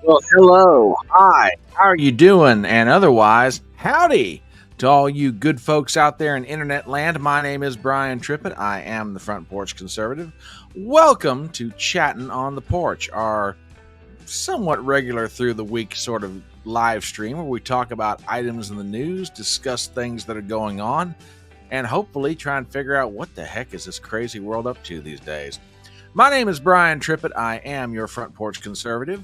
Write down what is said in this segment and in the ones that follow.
Well, hello, hi, how are you doing? And otherwise, howdy to all you good folks out there in internet land. My name is Brian Trippett. I am the Front Porch Conservative. Welcome to Chattin on the Porch, our somewhat regular through the week sort of live stream where we talk about items in the news, discuss things that are going on, and hopefully try and figure out what the heck is this crazy world up to these days. My name is Brian Trippett. I am your Front Porch Conservative.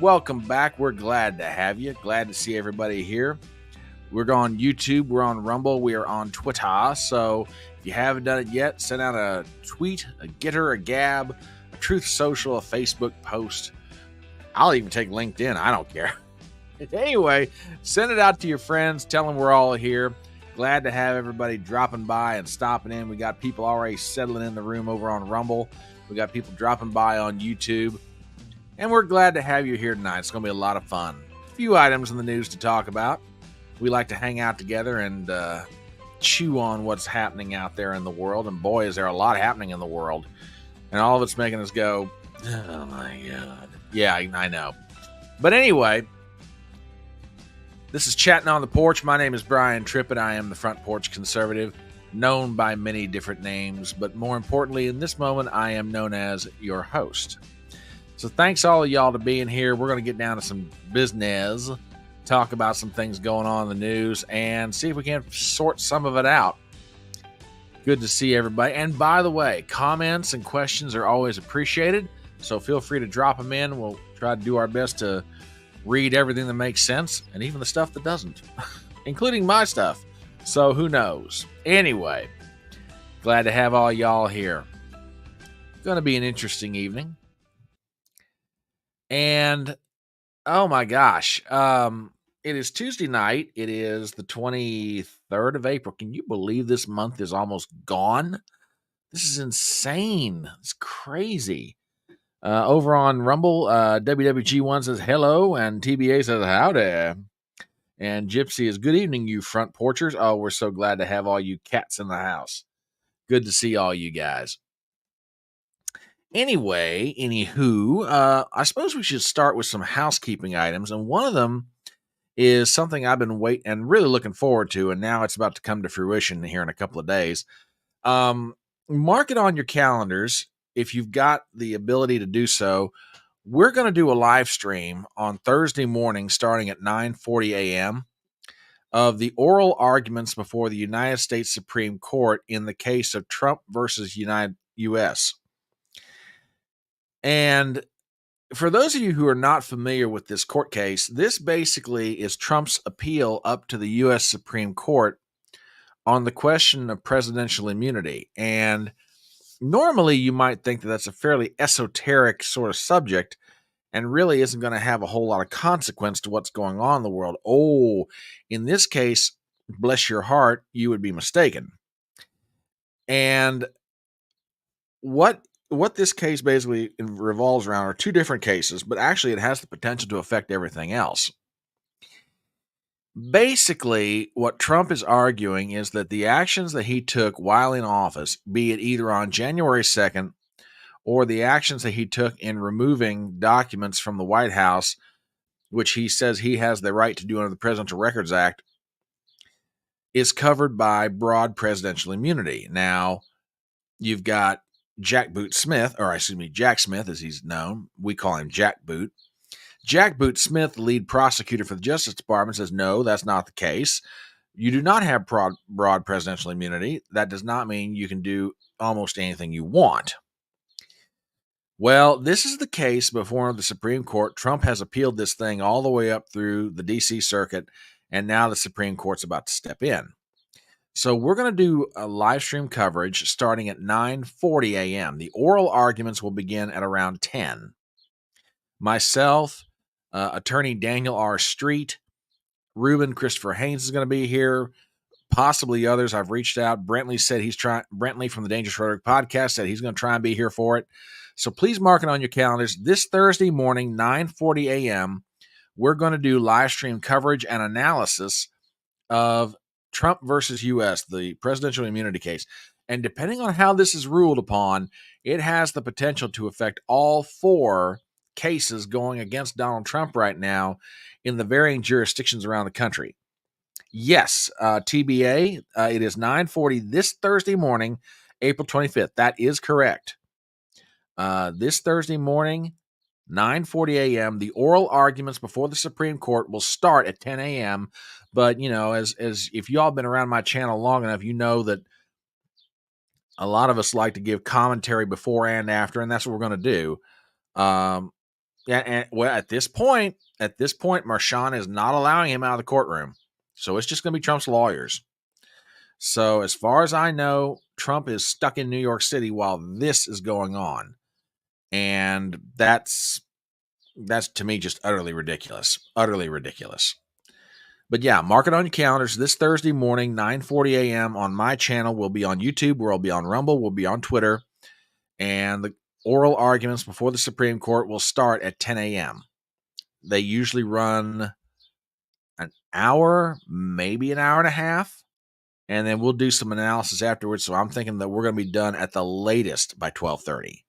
Welcome back. We're glad to have you. Glad to see everybody here. We're on YouTube. We're on Rumble. We are on Twitter. So if you haven't done it yet, send out a tweet, a Gettr, a Gab, a Truth Social, a Facebook post. I'll even take LinkedIn. I don't care. Anyway, send it out to your friends. Tell them we're all here. Glad to have everybody dropping by and stopping in. We got people already settling in the room over on Rumble. We got people dropping by on YouTube. And we're glad to have you here tonight. It's going to be a lot of fun. A few items in the news to talk about. We like to hang out together and chew on what's happening out there in the world. And boy, is there a lot happening in the world. And all of it's making us go, oh my God. Yeah, I know. But anyway, this is Chattin on the Porch. My name is Brian Trippett. I am the Front Porch Conservative, known by many different names. But more importantly, in this moment, I am known as your host. So thanks all of y'all to being here. We're going to get down to some business, talk about some things going on in the news, and see if we can sort some of it out. Good to see everybody. And by the way, comments and questions are always appreciated, so feel free to drop them in. We'll try to do our best to read everything that makes sense, and even the stuff that doesn't, including my stuff. So who knows? Anyway, glad to have all y'all here. Going to be an interesting evening. And oh my gosh, it is Tuesday night. It is the 23rd of April. Can you believe this month is almost gone? This is insane. It's crazy. Over on Rumble, WWG1 says hello, and TBA says howdy. And Gypsy is good evening, you front porchers. Oh, we're so glad to have all you cats in the house. Good to see all you guys. Anyway, I suppose we should start with some housekeeping items, and one of them is something I've been waiting and really looking forward to, and now it's about to come to fruition here in a couple of days. Mark it on your calendars if you've got the ability to do so. We're going to do a live stream on Thursday morning starting at 9:40 a.m. of the oral arguments before the United States Supreme Court in the case of Trump versus U.S. And for those of you who are not familiar with this court case, this basically is Trump's appeal up to the U.S. Supreme Court on the question of presidential immunity. And normally you might think that that's a fairly esoteric sort of subject and really isn't going to have a whole lot of consequence to what's going on in the world. Oh, in this case, bless your heart, you would be mistaken. And what this case basically revolves around are two different cases, but actually it has the potential to affect everything else. Basically, what Trump is arguing is that the actions that he took while in office, be it either on January 2nd or the actions that he took in removing documents from the White House, which he says he has the right to do under the Presidential Records Act, is covered by broad presidential immunity. Now, you've got Jack Smith as he's known. We call him Jack Boot. Jack Boot Smith, the lead prosecutor for the Justice Department, says, no, that's not the case. You do not have broad presidential immunity. That does not mean you can do almost anything you want. Well, this is the case before the Supreme Court. Trump has appealed this thing all the way up through the D.C. Circuit, and now the Supreme Court's about to step in. So we're going to do a live stream coverage starting at 9:40 a.m. The oral arguments will begin at around 10. Myself, attorney Daniel R. Street, Ruben Christopher Haynes is going to be here, possibly others. I've reached out. Brentley from the Dangerous Rhetoric podcast said he's going to try and be here for it. So please mark it on your calendars. This Thursday morning, 9:40 a.m., we're going to do live stream coverage and analysis of Trump versus U.S., the presidential immunity case. And depending on how this is ruled upon, it has the potential to affect all four cases going against Donald Trump right now in the varying jurisdictions around the country. Yes, TBA, it is 9:40 this Thursday morning, April 25th. That is correct. This Thursday morning, 9:40 a.m. The oral arguments before the Supreme Court will start at 10 a.m. But as if y'all been around my channel long enough, you know that a lot of us like to give commentary before and after, and that's what we're going to do. Yeah, and well, at this point, Marshawn is not allowing him out of the courtroom, so it's just going to be Trump's lawyers. So, as far as I know, Trump is stuck in New York City while this is going on, and that's to me just utterly ridiculous. Utterly ridiculous. But yeah, mark it on your calendars. This Thursday morning, 9:40 a.m. on my channel. We'll be on YouTube. We'll be on Rumble. We'll be on Twitter. And the oral arguments before the Supreme Court will start at 10 a.m. They usually run an hour, maybe an hour and a half. And then we'll do some analysis afterwards. So I'm thinking that we're going to be done at the latest by 12:30.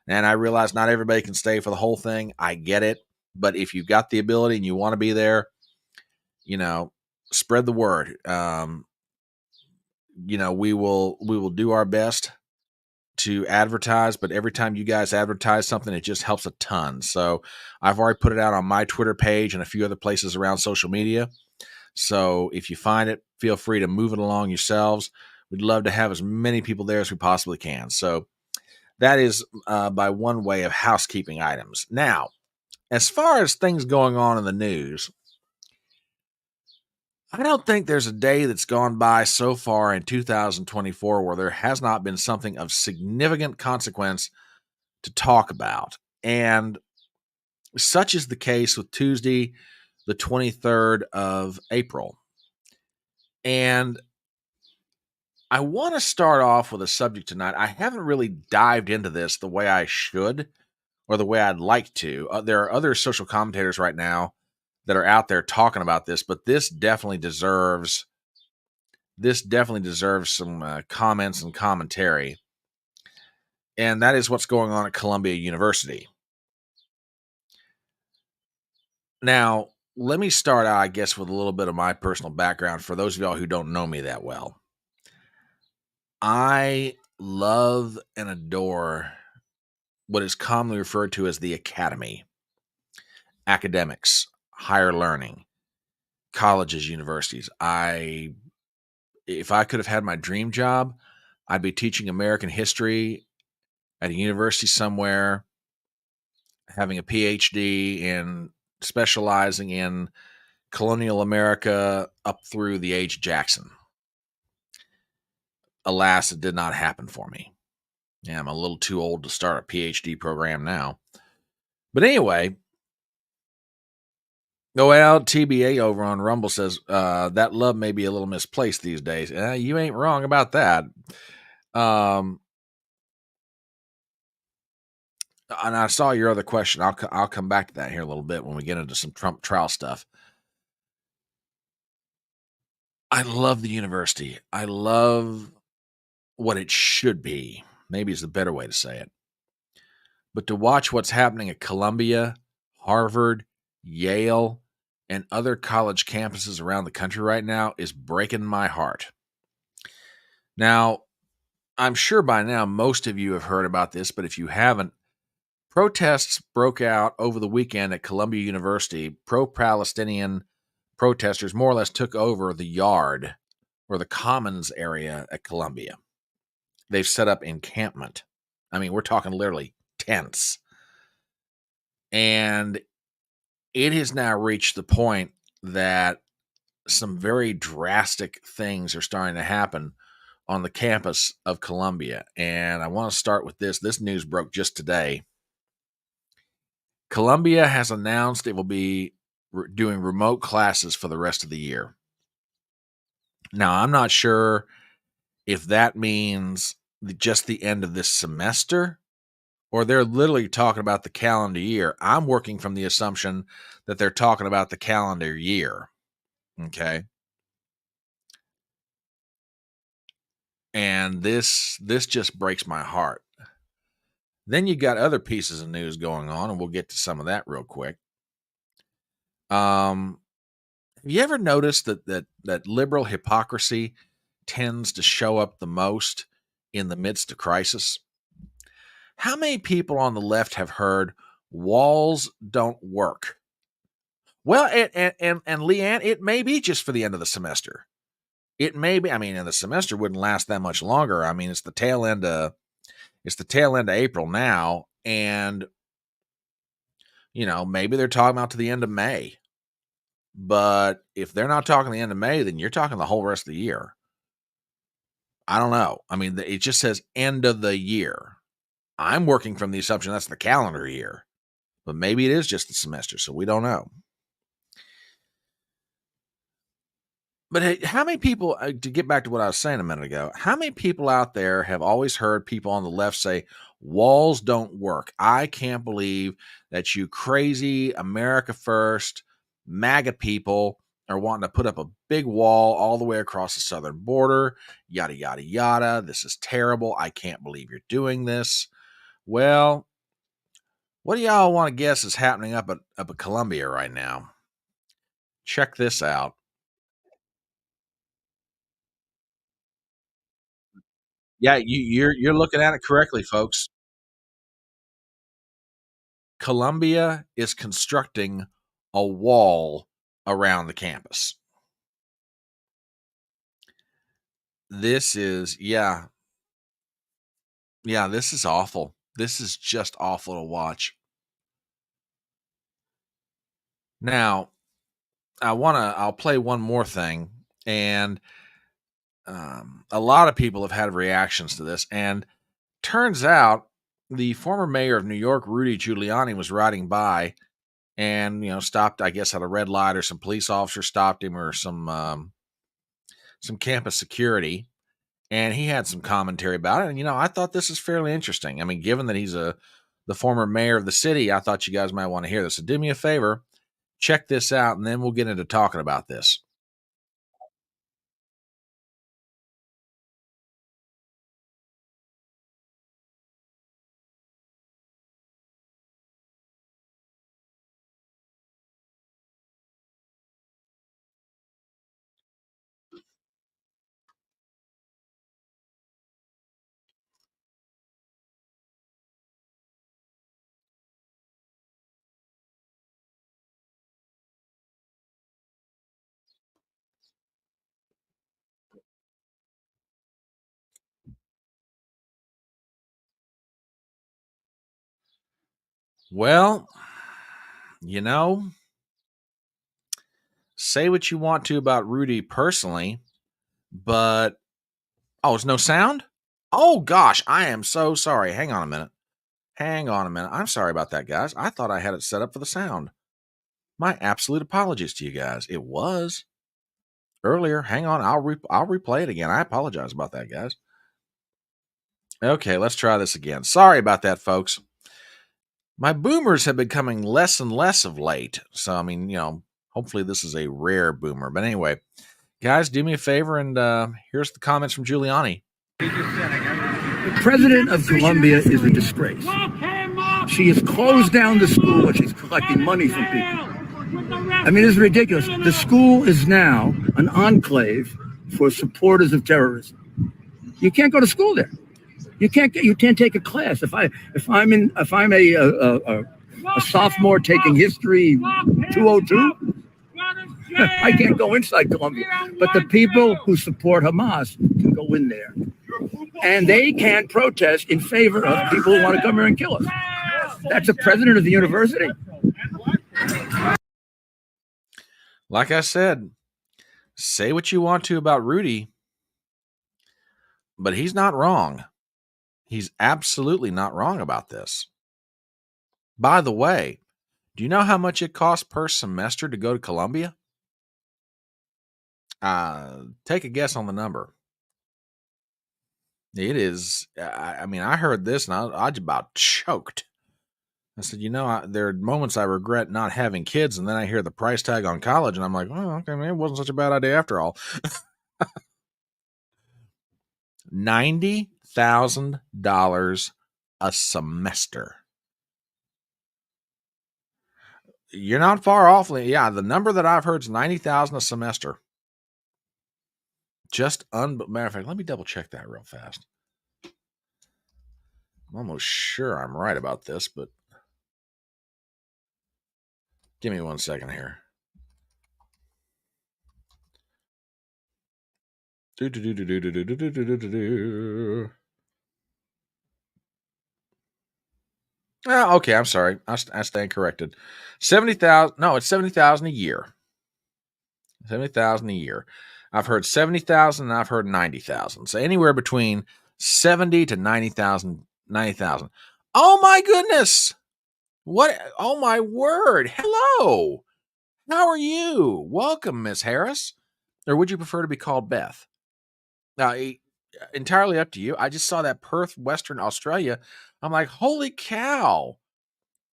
And I realize not everybody can stay for the whole thing. I get it. But if you've got the ability and you want to be there, spread the word. We will do our best to advertise, but every time you guys advertise something, it just helps a ton. So I've already put it out on my Twitter page and a few other places around social media. So if you find it, feel free to move it along yourselves. We'd love to have as many people there as we possibly can. So that is by one way of housekeeping items. Now, as far as things going on in the news, I don't think there's a day that's gone by so far in 2024 where there has not been something of significant consequence to talk about. And such is the case with Tuesday, the 23rd of April. And I want to start off with a subject tonight. I haven't really dived into this the way I should or the way I'd like to. There are other social commentators right now that are out there talking about this, but this definitely deserves some comments and commentary. And that is what's going on at Columbia University. Now, let me start out, I guess, with a little bit of my personal background for those of y'all who don't know me that well. I love and adore what is commonly referred to as the academy. Academics, higher learning, colleges, universities. If I could have had my dream job, I'd be teaching American history at a university somewhere, having a PhD in specializing in colonial America up through the age of Jackson. Alas, it did not happen for me. Yeah, I'm a little too old to start a PhD program now. But anyway, well, TBA over on Rumble says that love may be a little misplaced these days. You ain't wrong about that. And I saw your other question. I'll come back to that here a little bit when we get into some Trump trial stuff. I love the university. I love what it should be. Maybe is the better way to say it. But to watch what's happening at Columbia, Harvard, Yale, and other college campuses around the country right now is breaking my heart. Now, I'm sure by now most of you have heard about this, but if you haven't, protests broke out over the weekend at Columbia University. Pro-Palestinian protesters more or less took over the yard or the commons area at Columbia. They've set up encampment. I mean, we're talking literally tents. And it has now reached the point that some very drastic things are starting to happen on the campus of Columbia. And I want to start with this. This news broke just today. Columbia has announced it will be doing remote classes for the rest of the year. Now, I'm not sure if that means just the end of this semester or they're literally talking about the calendar year. I'm working from the assumption that they're talking about the calendar year. Okay. And this just breaks my heart. Then you got other pieces of news going on, and we'll get to some of that real quick. Have you ever noticed that liberal hypocrisy tends to show up the most in the midst of crisis? How many people on the left have heard walls don't work? Well, and Leanne, it may be just for the end of the semester. It may be. I mean, and the semester wouldn't last that much longer. I mean, it's the tail end of April now, and maybe they're talking about to the end of May. But if they're not talking the end of May, then you're talking the whole rest of the year. I don't know. I mean, it just says end of the year. I'm working from the assumption that's the calendar year, but maybe it is just the semester, so we don't know. But hey, how many people, to get back to what I was saying a minute ago, how many people out there have always heard people on the left say, walls don't work? I can't believe that you crazy America First MAGA people are wanting to put up a big wall all the way across the southern border, yada, yada, yada. This is terrible. I can't believe you're doing this. Well, what do y'all want to guess is happening up at Columbia right now? Check this out. Yeah, you're looking at it correctly, folks. Columbia is constructing a wall around the campus. This is this is awful. This is just awful to watch. Now, I'll play one more thing, and a lot of people have had reactions to this, and turns out the former mayor of New York, Rudy Giuliani, was riding by and stopped, I guess, at a red light, or some police officer stopped him, or some campus security, and he had some commentary about it. And I thought this is fairly interesting. I mean, given that he's the former mayor of the city, I thought you guys might want to hear this. So do me a favor, check this out, and then we'll get into talking about this. Well, say what you want to about Rudy personally, but there's no sound? Oh gosh, I am so sorry. Hang on a minute. I'm sorry about that, guys. I thought I had it set up for the sound. My absolute apologies to you guys. It was earlier. Hang on, I'll replay it again. I apologize about that, guys. Okay, let's try this again. Sorry about that, folks. My boomers have been coming less and less of late. So, I mean, hopefully this is a rare boomer. But anyway, guys, do me a favor, and here's the comments from Giuliani. The president of Columbia is a disgrace. She has closed down the school and she's collecting money from people. I mean, it's ridiculous. The school is now an enclave for supporters of terrorism. You can't go to school there. You can't take a class. If I'm a sophomore taking history 202, I can't go inside Columbia. But the people who support Hamas can go in there. And they can't protest in favor of people who want to come here and kill us. That's the president of the university. Like I said, say what you want to about Rudy, but he's not wrong. He's absolutely not wrong about this. By the way, do you know how much it costs per semester to go to Columbia? Take a guess on the number. It is, I mean, I heard this and I about choked. I said, there are moments I regret not having kids, and then I hear the price tag on college, and I'm like, oh, okay, man, it wasn't such a bad idea after all. $90,000 a semester. You're not far off. Yeah, the number that I've heard is 90,000 a semester. Matter of fact, let me double check that real fast. I'm almost sure I'm right about this, but give me 1 second here. Oh, okay, I'm sorry. I stand corrected. 70,000. No, it's 70,000 a year. 70,000 a year. I've heard 70,000 and I've heard 90,000. So anywhere between 70 to 90,000. 90,000. Oh my goodness. What? Oh my word. Hello. How are you? Welcome, Miss Harris. Or would you prefer to be called Beth? Now, entirely up to you. I just saw that Perth, Western Australia. I'm like, holy cow.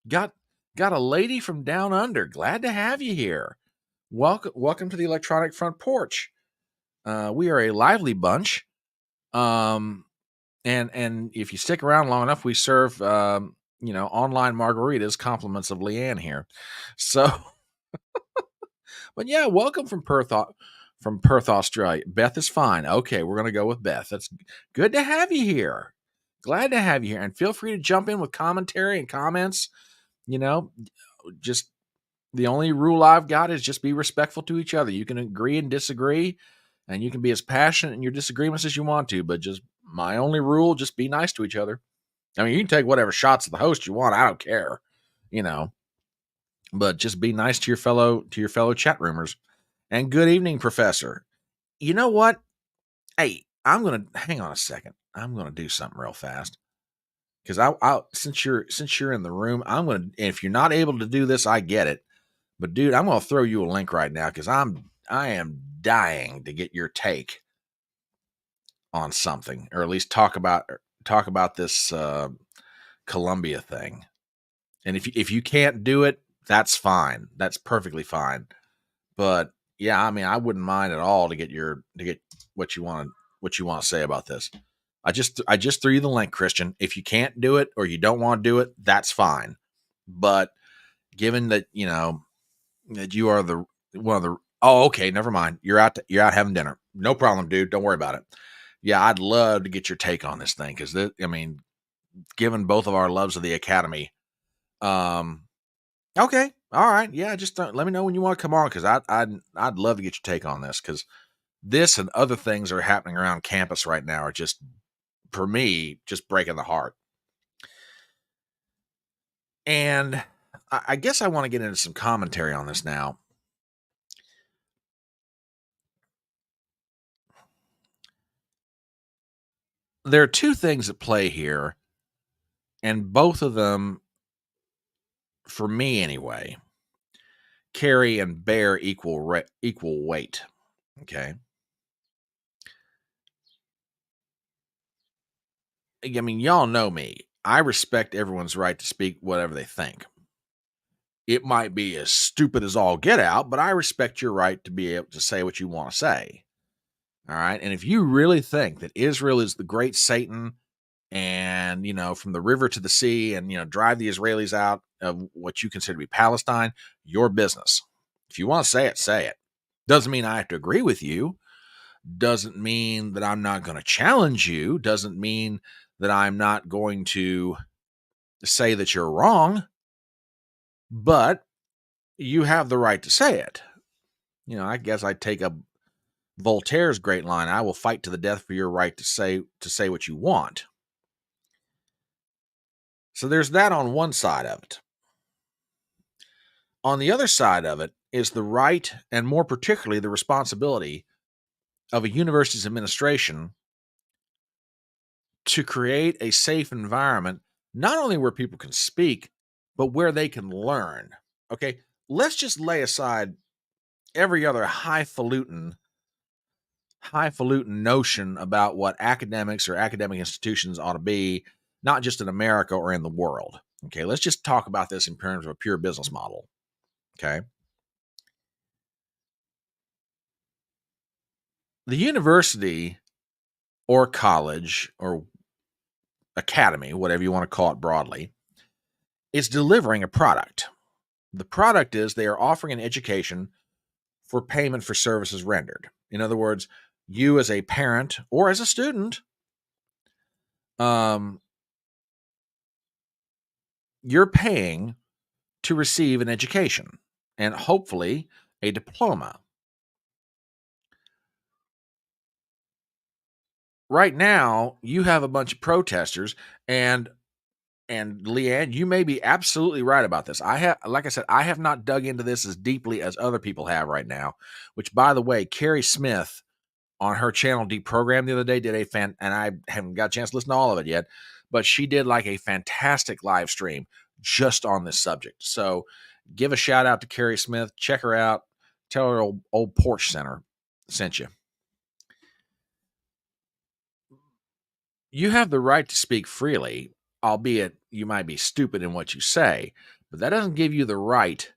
Got a lady from down under. Glad to have you here. Welcome to the Electronic Front Porch. We are a lively bunch. And if you stick around long enough, we serve online margaritas, compliments of Leanne here. So but yeah, welcome from Perth, Australia. Beth is fine. Okay, we're gonna go with Beth. That's good to have you here. Glad to have you here, and feel free to jump in with commentary and comments. Just the only rule I've got is just be respectful to each other. You can agree and disagree, and you can be as passionate in your disagreements as you want to, but just my only rule, just be nice to each other. I mean, you can take whatever shots at the host you want. I don't care, but just be nice to your fellow chat roomers. And good evening, Professor. You know what? Hey, I'm gonna hang on a second. I'm gonna do something real fast because I since you're in the room, I'm gonna. If you're not able to do this, I get it. But dude, I'm gonna throw you a link right now because I am dying to get your take on something, or at least talk about this Columbia thing. And if you can't do it, that's fine. That's perfectly fine. But yeah, I mean, I wouldn't mind at all to get what you want to say about this. I just threw you the link, Christian. If you can't do it or you don't want to do it, that's fine. But given that that you are the one of the okay, never mind. You're out having dinner. No problem, dude. Don't worry about it. Yeah, I'd love to get your take on this thing because given both of our loves of the Academy, okay, all right, yeah, just let me know when you want to come on because I'd love to get your take on this because this and other things are happening around campus right now are just, for me, just breaking the heart. And I guess I want to get into some commentary on this now. There are two things at play here, and both of them, for me anyway, carry and bear equal weight. Okay. I mean, y'all know me. I respect everyone's right to speak whatever they think. It might be as stupid as all get out, but I respect your right to be able to say what you want to say. All right. And if you really think that Israel is the great Satan and, from the river to the sea and, drive the Israelis out of what you consider to be Palestine, your business. If you want to say it, say it. Doesn't mean I have to agree with you. Doesn't mean that I'm not going to challenge you. Doesn't mean that I'm not going to say that you're wrong. But you have the right to say it. I guess I take up Voltaire's great line, I will fight to the death for your right to say what you want. So there's that on one side of it. On the other side of it is the right, and more particularly the responsibility, of a university's administration to create a safe environment, not only where people can speak, but where they can learn. Okay, let's just lay aside every other highfalutin notion about what academics or academic institutions ought to be, not just in America or in the world. Okay, let's just talk about this in terms of a pure business model. Okay. The university or college or academy, whatever you want to call it broadly, is delivering a product. The product is they are offering an education for payment for services rendered. In other words, you as a parent or as a student, you're paying to receive an education and hopefully a diploma. Right now, you have a bunch of protesters, and Leanne, you may be absolutely right about this. Like I said, I have not dug into this as deeply as other people have right now, which, by the way, Carrie Smith on her channel Deprogram the other day did and I haven't got a chance to listen to all of it yet, but she did like a fantastic live stream just on this subject. So give a shout out to Carrie Smith. Check her out. Tell her old Porch Center sent you. You have the right to speak freely, albeit you might be stupid in what you say, but that doesn't give you the right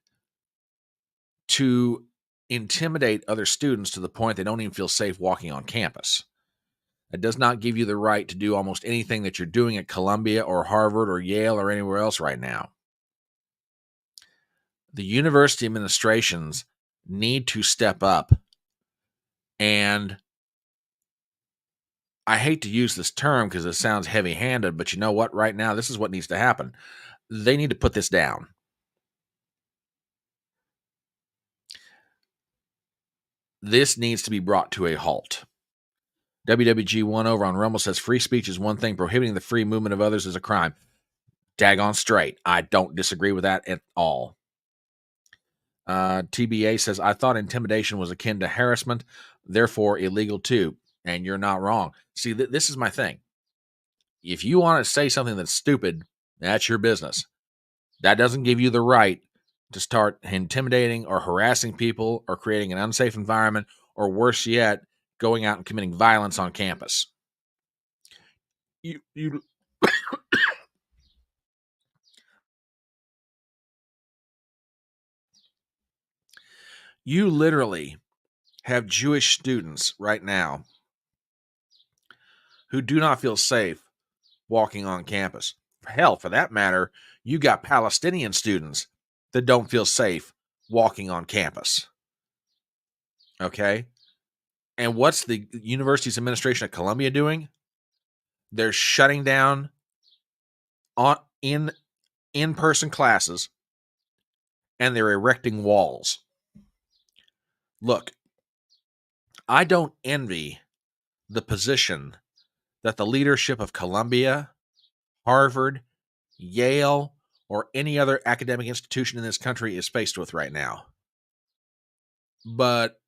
to intimidate other students to the point they don't even feel safe walking on campus. It does not give you the right to do almost anything that you're doing at Columbia or Harvard or Yale or anywhere else right now. The university administrations need to step up, and I hate to use this term because it sounds heavy-handed, but you know what? Right now, this is what needs to happen. They need to put this down. This needs to be brought to a halt. WWG1 over on Rumble says free speech is one thing, prohibiting the free movement of others is a crime. Daggone straight. I don't disagree with that at all. TBA says, I thought intimidation was akin to harassment, therefore illegal too. And you're not wrong. See, this is my thing. If you want to say something that's stupid, that's your business. That doesn't give you the right to start intimidating or harassing people or creating an unsafe environment, or worse yet, going out and committing violence on campus. You literally have Jewish students right now who do not feel safe walking on campus. Hell, for that matter, you got Palestinian students that don't feel safe walking on campus. Okay? And what's the university's administration at Columbia doing? They're shutting down in-person classes, and they're erecting walls. Look, I don't envy the position that the leadership of Columbia, Harvard, Yale, or any other academic institution in this country is faced with right now. But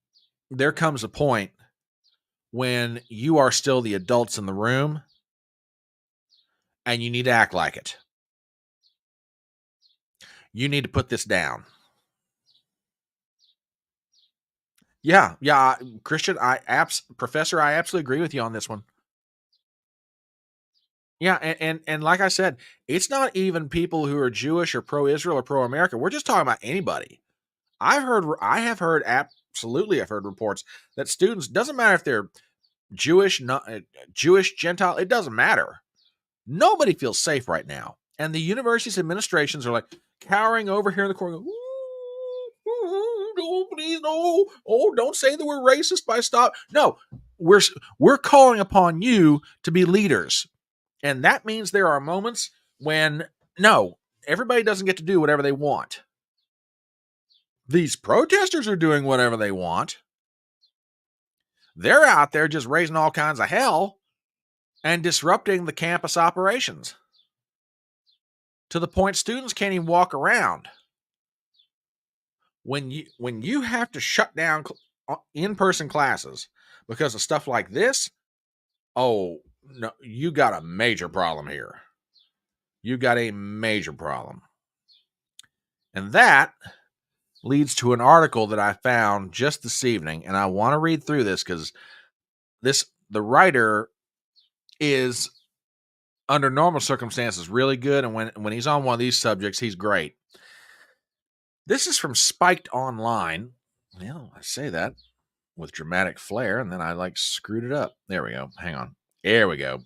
there comes a point when you are still the adults in the room and you need to act like it. You need to put this down. Yeah, Christian, Professor, I absolutely agree with you on this one. Yeah, and like I said, it's not even people who are Jewish or pro-Israel or pro-America. We're just talking about anybody. I've heard reports that students, doesn't matter if they're Jewish, Jewish, Gentile, it doesn't matter. Nobody feels safe right now. And the university's administrations are like cowering over here in the corner. No, please, no. Oh, don't say that we're racist by stop. No, we're calling upon you to be leaders. And that means there are moments when, no, everybody doesn't get to do whatever they want. These protesters are doing whatever they want. They're out there just raising all kinds of hell and disrupting the campus operations to the point students can't even walk around. When you have to shut down in-person classes because of stuff like this, oh, no, you got a major problem here. You got a major problem. And that leads to an article that I found just this evening, and I want to read through this because the writer is, under normal circumstances, really good, and when he's on one of these subjects, he's great. This is from Spiked Online. Well, I say that with dramatic flair, and then I screwed it up. There we go. Hang on. There we go.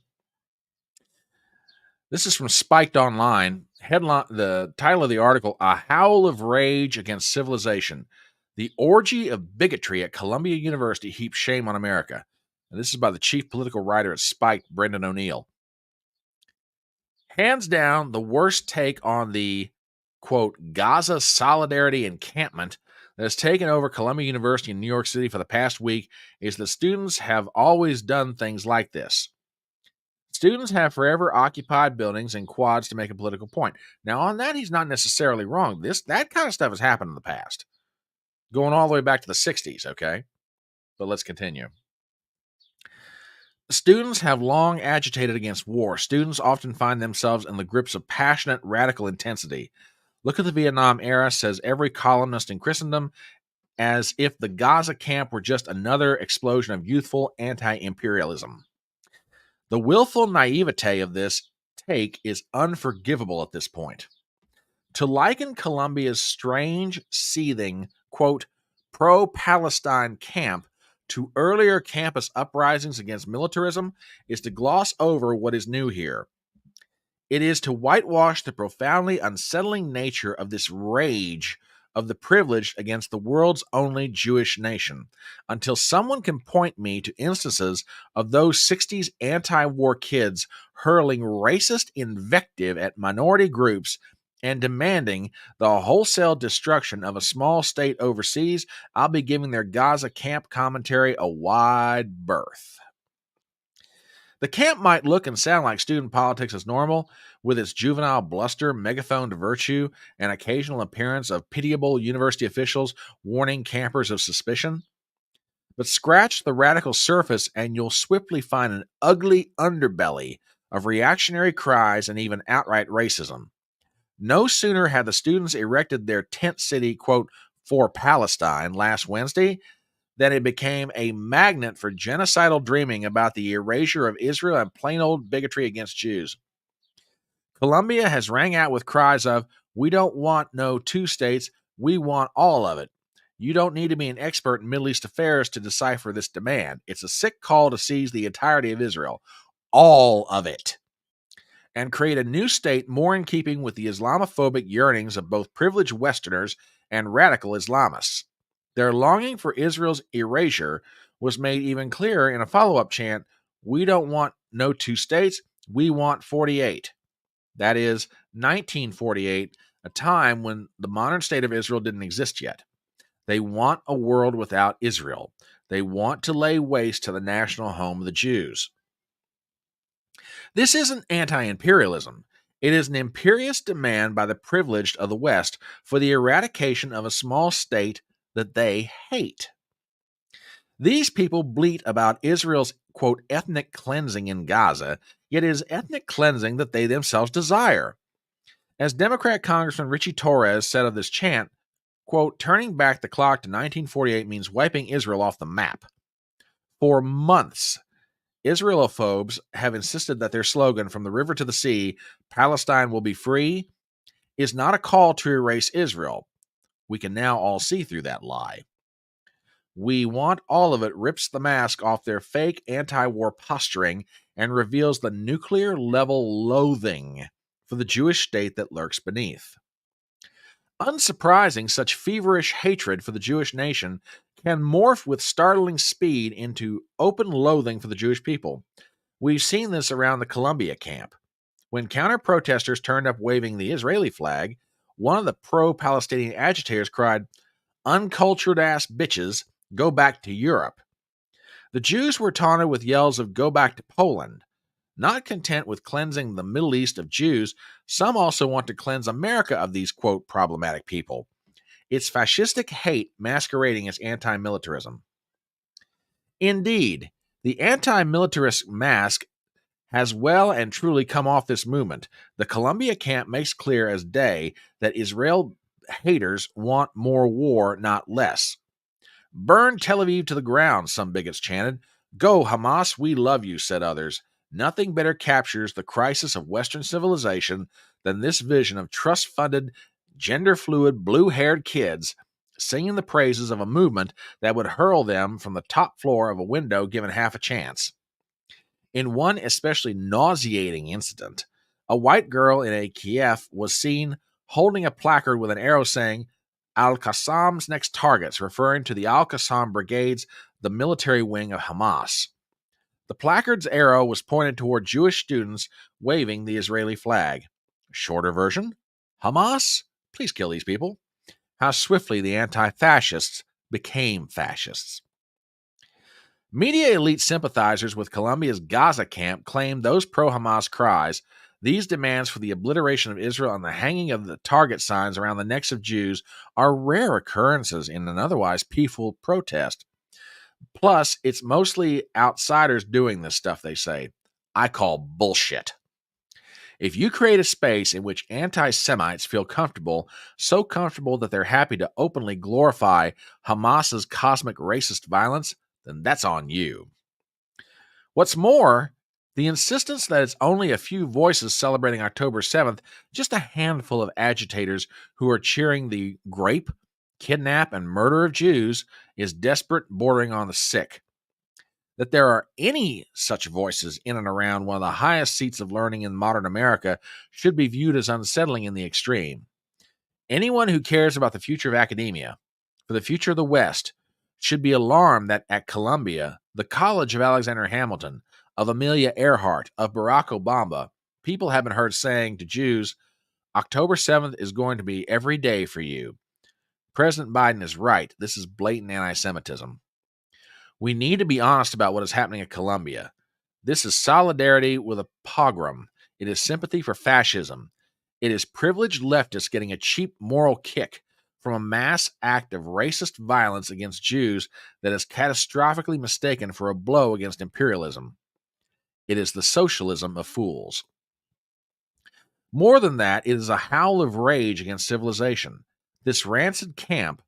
This is from Spiked Online. Headline: the title of the article: "A Howl of Rage Against Civilization. The orgy of bigotry at Columbia University heaps shame on America." And this is by the chief political writer at Spiked, Brendan O'Neill. Hands down, the worst take on the, quote, Gaza Solidarity Encampment that has taken over Columbia University in New York City for the past week is that students have always done things like this. Students have forever occupied buildings and quads to make a political point. Now, on that, he's not necessarily wrong. That kind of stuff has happened in the past, going all the way back to the 60s, okay? But let's continue. Students have long agitated against war. Students often find themselves in the grips of passionate, radical intensity. Look at the Vietnam era, says every columnist in Christendom, as if the Gaza camp were just another explosion of youthful anti-imperialism. The willful naivete of this take is unforgivable at this point. To liken Columbia's strange, seething, quote, pro-Palestine camp to earlier campus uprisings against militarism is to gloss over what is new here. It is to whitewash the profoundly unsettling nature of this rage of the privileged against the world's only Jewish nation, until someone can point me to instances of those 60s anti-war kids hurling racist invective at minority groups and demanding the wholesale destruction of a small state overseas. I'll be giving their Gaza camp commentary a wide berth. The camp might look and sound like student politics as normal, with its juvenile bluster, megaphone to virtue, and occasional appearance of pitiable university officials warning campers of suspicion. But scratch the radical surface and you'll swiftly find an ugly underbelly of reactionary cries and even outright racism. No sooner had the students erected their tent city, quote, for Palestine last Wednesday, than it became a magnet for genocidal dreaming about the erasure of Israel and plain old bigotry against Jews. Columbia has rang out with cries of, we don't want no two states, we want all of it. You don't need to be an expert in Middle East affairs to decipher this demand. It's a sick call to seize the entirety of Israel. All of it. And create a new state more in keeping with the Islamophobic yearnings of both privileged Westerners and radical Islamists. Their longing for Israel's erasure was made even clearer in a follow-up chant, we don't want no two states, we want 48. That is, 1948, a time when the modern state of Israel didn't exist yet. They want a world without Israel. They want to lay waste to the national home of the Jews. This isn't anti-imperialism. It is an imperious demand by the privileged of the West for the eradication of a small state that they hate. These people bleat about Israel's, quote, ethnic cleansing in Gaza, yet it is ethnic cleansing that they themselves desire. As Democrat Congressman Richie Torres said of this chant, quote, turning back the clock to 1948 means wiping Israel off the map. For months, Israelophobes have insisted that their slogan, from the river to the sea, Palestine will be free, is not a call to erase Israel. We can now all see through that lie. We want all of it rips the mask off their fake anti-war posturing and reveals the nuclear-level loathing for the Jewish state that lurks beneath. Unsurprising, such feverish hatred for the Jewish nation can morph with startling speed into open loathing for the Jewish people. We've seen this around the Columbia camp. When counter-protesters turned up waving the Israeli flag, one of the pro-Palestinian agitators cried, uncultured-ass bitches, go back to Europe. The Jews were taunted with yells of go back to Poland. Not content with cleansing the Middle East of Jews, some also want to cleanse America of these, quote, problematic people. It's fascistic hate masquerading as anti-militarism. Indeed, the anti-militarist mask has well and truly come off this movement. The Columbia camp makes clear as day that Israel haters want more war, not less. Burn Tel Aviv to the ground, some bigots chanted. Go, Hamas, we love you, said others. Nothing better captures the crisis of Western civilization than this vision of trust-funded, gender-fluid, blue-haired kids singing the praises of a movement that would hurl them from the top floor of a window given half a chance. In one especially nauseating incident, A white girl in a Kiev was seen holding a placard with an arrow saying, Al-Qassam's next targets, referring to the Al-Qassam Brigades, the military wing of Hamas. The placard's arrow was pointed toward Jewish students waving the Israeli flag. Shorter version, Hamas, please kill these people. How swiftly the anti-fascists became fascists. Media elite sympathizers with Colombia's Gaza camp claim those pro-Hamas cries, these demands for the obliteration of Israel and the hanging of the target signs around the necks of Jews, are rare occurrences in an otherwise peaceful protest. Plus, it's mostly outsiders doing this stuff, they say. I call bullshit. If you create a space in which anti-Semites feel comfortable, so comfortable that they're happy to openly glorify Hamas's cosmic racist violence, then that's on you. What's more, the insistence that it's only a few voices celebrating October 7th, just a handful of agitators who are cheering the grape, kidnap, and murder of Jews, is desperate, bordering on the sick. That there are any such voices in and around one of the highest seats of learning in modern America should be viewed as unsettling in the extreme. Anyone who cares about the future of academia, for the future of the West, should be alarmed that at Columbia, the College of Alexander Hamilton, of Amelia Earhart, of Barack Obama, people have been heard saying to Jews, October 7th is going to be every day for you. President Biden is right. This is blatant anti-Semitism. We need to be honest about what is happening at Columbia. This is solidarity with a pogrom. It is sympathy for fascism. It is privileged leftists getting a cheap moral kick from a mass act of racist violence against Jews that is catastrophically mistaken for a blow against imperialism. It is the socialism of fools. More than that, it is a howl of rage against civilization. This rancid camp,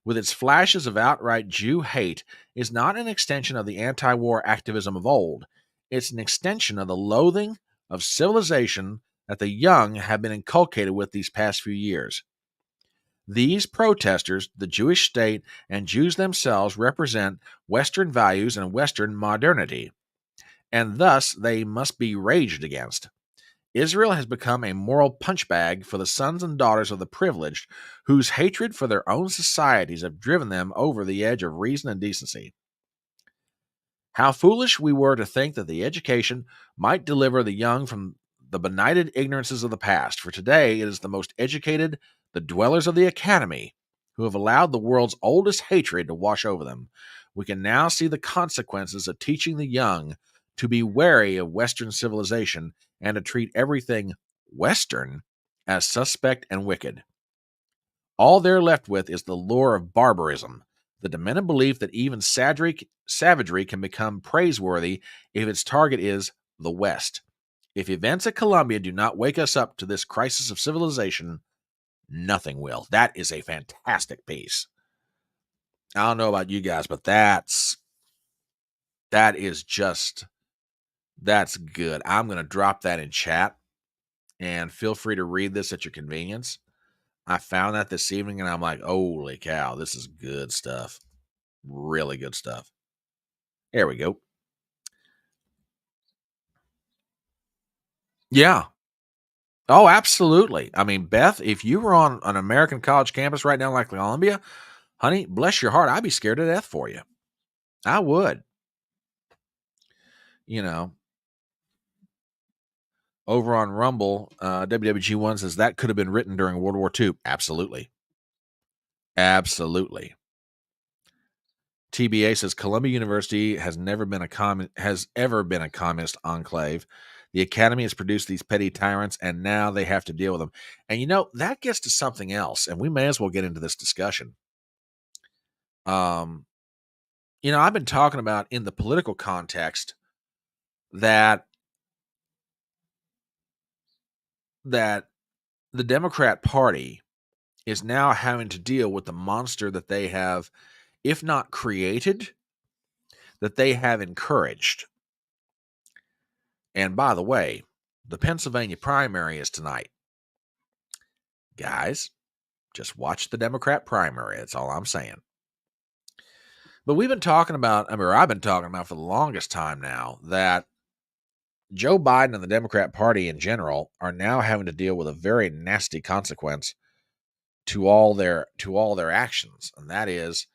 with its flashes of outright Jew hate, is not an extension of the anti-war activism of old. It's an extension of the loathing of civilization that the young have been inculcated with these past few years. These protesters, the Jewish state, and Jews themselves represent Western values and Western modernity, and thus they must be raged against. Israel has become a moral punchbag for the sons and daughters of the privileged, whose hatred for their own societies have driven them over the edge of reason and decency. How foolish we were to think that the education might deliver the young from the benighted ignorances of the past, for today it is the most educated, the dwellers of the academy, who have allowed the world's oldest hatred to wash over them. We can now see the consequences of teaching the young to be wary of Western civilization and to treat everything Western as suspect and wicked. All they're left with is the lure of barbarism, the demented belief that even savagery can become praiseworthy if its target is the West. If events at Columbia do not wake us up to this crisis of civilization, nothing will. That is a fantastic piece. I don't know about you guys, but that's good. I'm going to drop that in chat, and feel free to read this at your convenience. I found that this evening, and I'm like, holy cow, this is good stuff. Really good stuff. There we go. Yeah. Oh, absolutely. I mean, Beth, if you were on an American college campus right now like Columbia, honey, bless your heart, I'd be scared to death for you. I would. You know, over on Rumble, WWG1 says that could have been written during World War II. Absolutely. Absolutely. TBA says Columbia University has ever been a communist enclave. The academy has produced these petty tyrants, and now they have to deal with them. And that gets to something else, and we may as well get into this discussion. I've been talking about in the political context that the Democrat Party is now having to deal with the monster that they have, if not created, that they have encouraged. And by the way, the Pennsylvania primary is tonight. Guys, just watch the Democrat primary. That's all I'm saying. But we've been talking about, I've been talking about for the longest time now, that Joe Biden and the Democrat Party in general are now having to deal with a very nasty consequence to all their actions, and that is,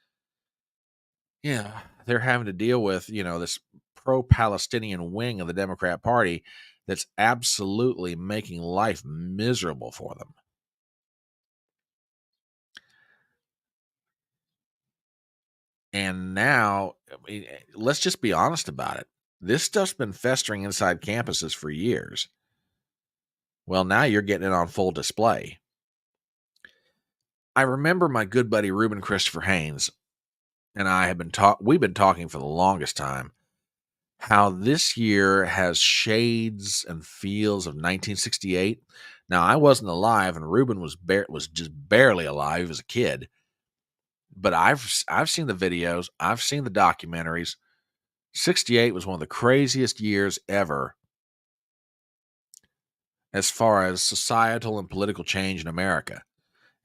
yeah, they're having to deal with, this pro-Palestinian wing of the Democrat Party that's absolutely making life miserable for them. And now, let's just be honest about it. This stuff's been festering inside campuses for years. Well, now you're getting it on full display. I remember my good buddy Reuben Christopher Haynes and I have we've been talking for the longest time how this year has shades and feels of 1968. Now, I wasn't alive, and Reuben was just barely alive as a kid. But I've seen the videos, I've seen the documentaries. 68 was one of the craziest years ever as far as societal and political change in America.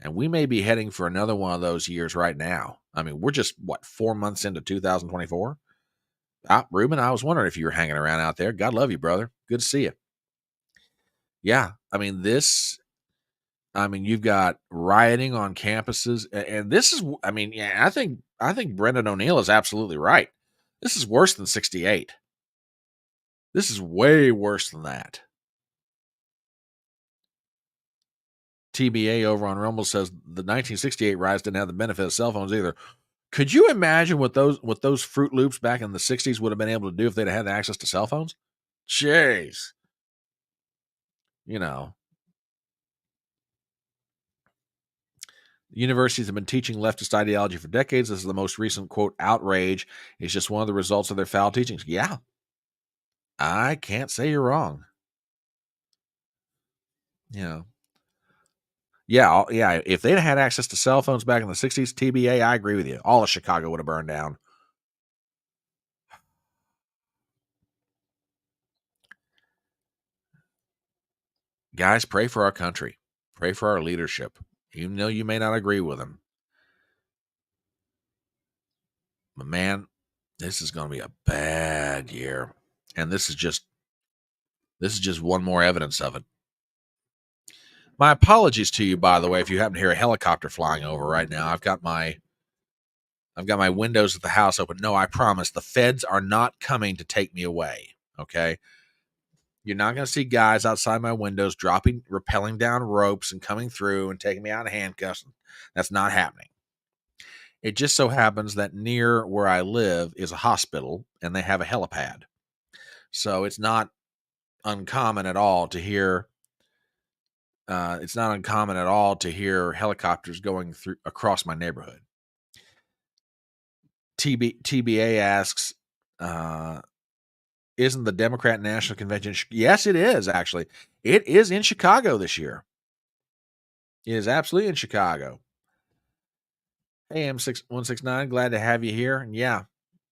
And we may be heading for another one of those years right now. I mean, we're just, 4 months into 2024? Reuben, I was wondering if you were hanging around out there. God love you, brother. Good to see you. Yeah, you've got rioting on campuses, and this is, yeah, I think Brendan O'Neill is absolutely right. This is worse than 68. This is way worse than that. TBA over on Rumble says the 1968 riots didn't have the benefit of cell phones either. Could you imagine what those Fruit Loops back in the 60s would have been able to do if they'd had access to cell phones? Jeez. Universities have been teaching leftist ideology for decades. This is the most recent, quote, outrage. It's just one of the results of their foul teachings. Yeah, I can't say you're wrong. Yeah. If they'd had access to cell phones back in the 60s, TBA, I agree with you. All of Chicago would have burned down. Guys, pray for our country. Pray for our leadership, even though you may not agree with them. But man, this is going to be a bad year. And this is just one more evidence of it. My apologies to you, by the way, if you happen to hear a helicopter flying over right now. I've got my windows of the house open. No, I promise the feds are not coming to take me away. Okay. You're not going to see guys outside my windows rappelling down ropes and coming through and taking me out of handcuffs. That's not happening. It just so happens that near where I live is a hospital and they have a helipad. So it's not uncommon at all to hear helicopters going through across my neighborhood. TBA asks, isn't the Democrat National Convention? Yes, it is, actually. It is in Chicago this year. It is absolutely in Chicago. AM6169, glad to have you here. And yeah,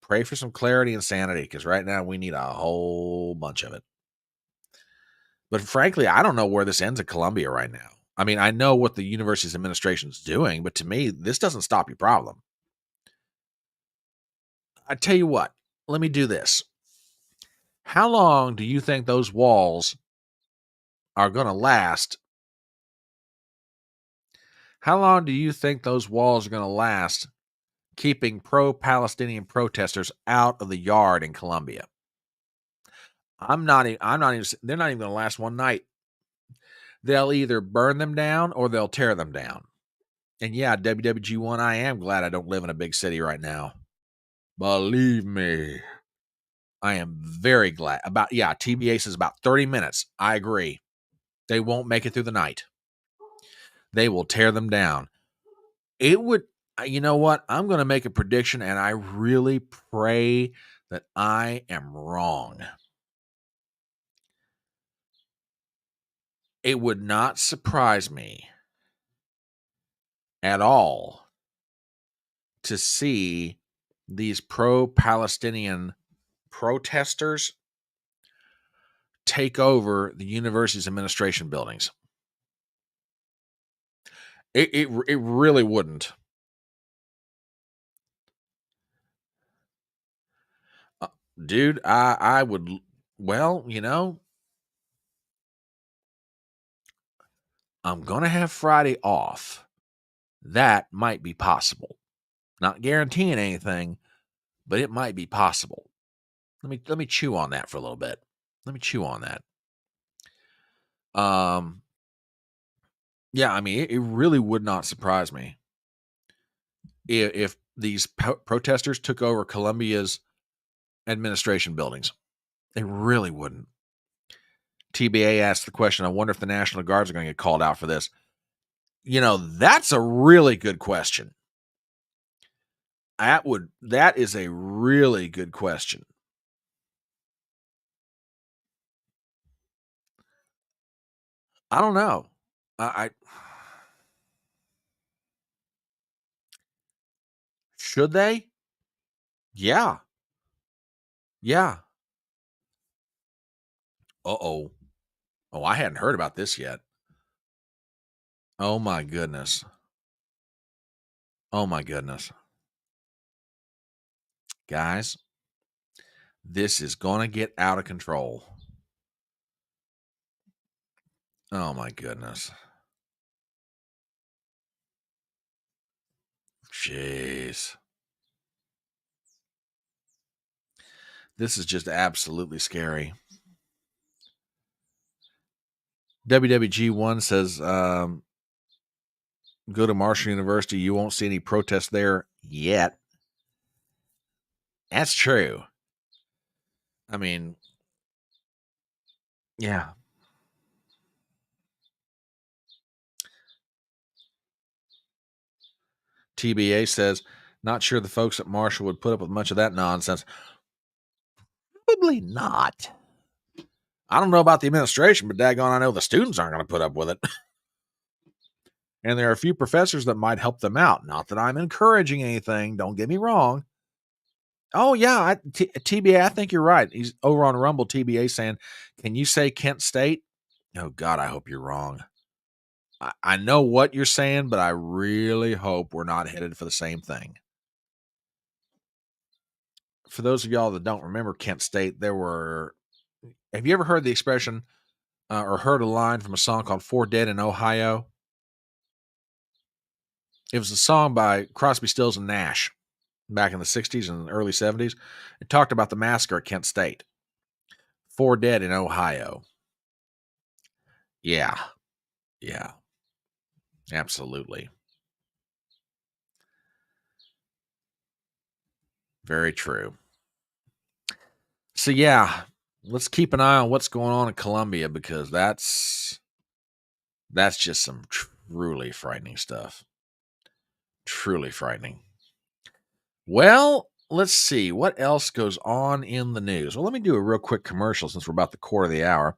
pray for some clarity and sanity, because right now we need a whole bunch of it. But frankly, I don't know where this ends at Columbia right now. I mean, I know what the university's administration is doing, but to me, this doesn't stop your problem. I tell you what, let me do this. How long do you think those walls are going to last? How long do you think those walls are going to last keeping pro-Palestinian protesters out of the yard in Columbia? They're not even going to last one night. They'll either burn them down or they'll tear them down. And yeah, WWG1, I am glad I don't live in a big city right now. Believe me. I am very glad TBA says about 30 minutes. I agree. They won't make it through the night. They will tear them down. It would, you know what? I'm going to make a prediction, and I really pray that I am wrong. It would not surprise me at all to see these pro-Palestinian protesters take over the university's administration buildings. It really wouldn't. Dude, I would Well, I'm going to have Friday off. That might be possible. Not guaranteeing anything, but it might be possible. Let me chew on that for a little bit. Let me chew on that. Um, yeah, I mean, it really would not surprise me if these protesters took over Columbia's administration buildings. It really wouldn't. TBA asked the question, I wonder if the National Guards are going to get called out for this. That's a really good question. That is a really good question. I don't know. I should they? Yeah. Yeah. Uh-oh. Oh, I hadn't heard about this yet. Oh my goodness. Oh my goodness. Guys, this is going to get out of control. Oh my goodness. Jeez. This is just absolutely scary. WWG1 says, go to Marshall University. You won't see any protests there yet. That's true. I mean, yeah. TBA says, not sure the folks at Marshall would put up with much of that nonsense. Probably not. I don't know about the administration, but daggone, I know the students aren't going to put up with it. And there are a few professors that might help them out. Not that I'm encouraging anything. Don't get me wrong. Oh, yeah. TBA, I think you're right. He's over on Rumble, TBA, saying, can you say Kent State? Oh, God, I hope you're wrong. I know what you're saying, but I really hope we're not headed for the same thing. For those of y'all that don't remember Kent State, have you ever heard the expression or heard a line from a song called Four Dead in Ohio? It was a song by Crosby, Stills, and Nash back in the 60s and early 70s. It talked about the massacre at Kent State. 4 dead in Ohio. Yeah. Yeah. Absolutely. Very true. So, yeah, let's keep an eye on what's going on in Columbia because that's just some truly frightening stuff. Truly frightening. Well, let's see what else goes on in the news. Well, let me do a real quick commercial since we're about the quarter of the hour.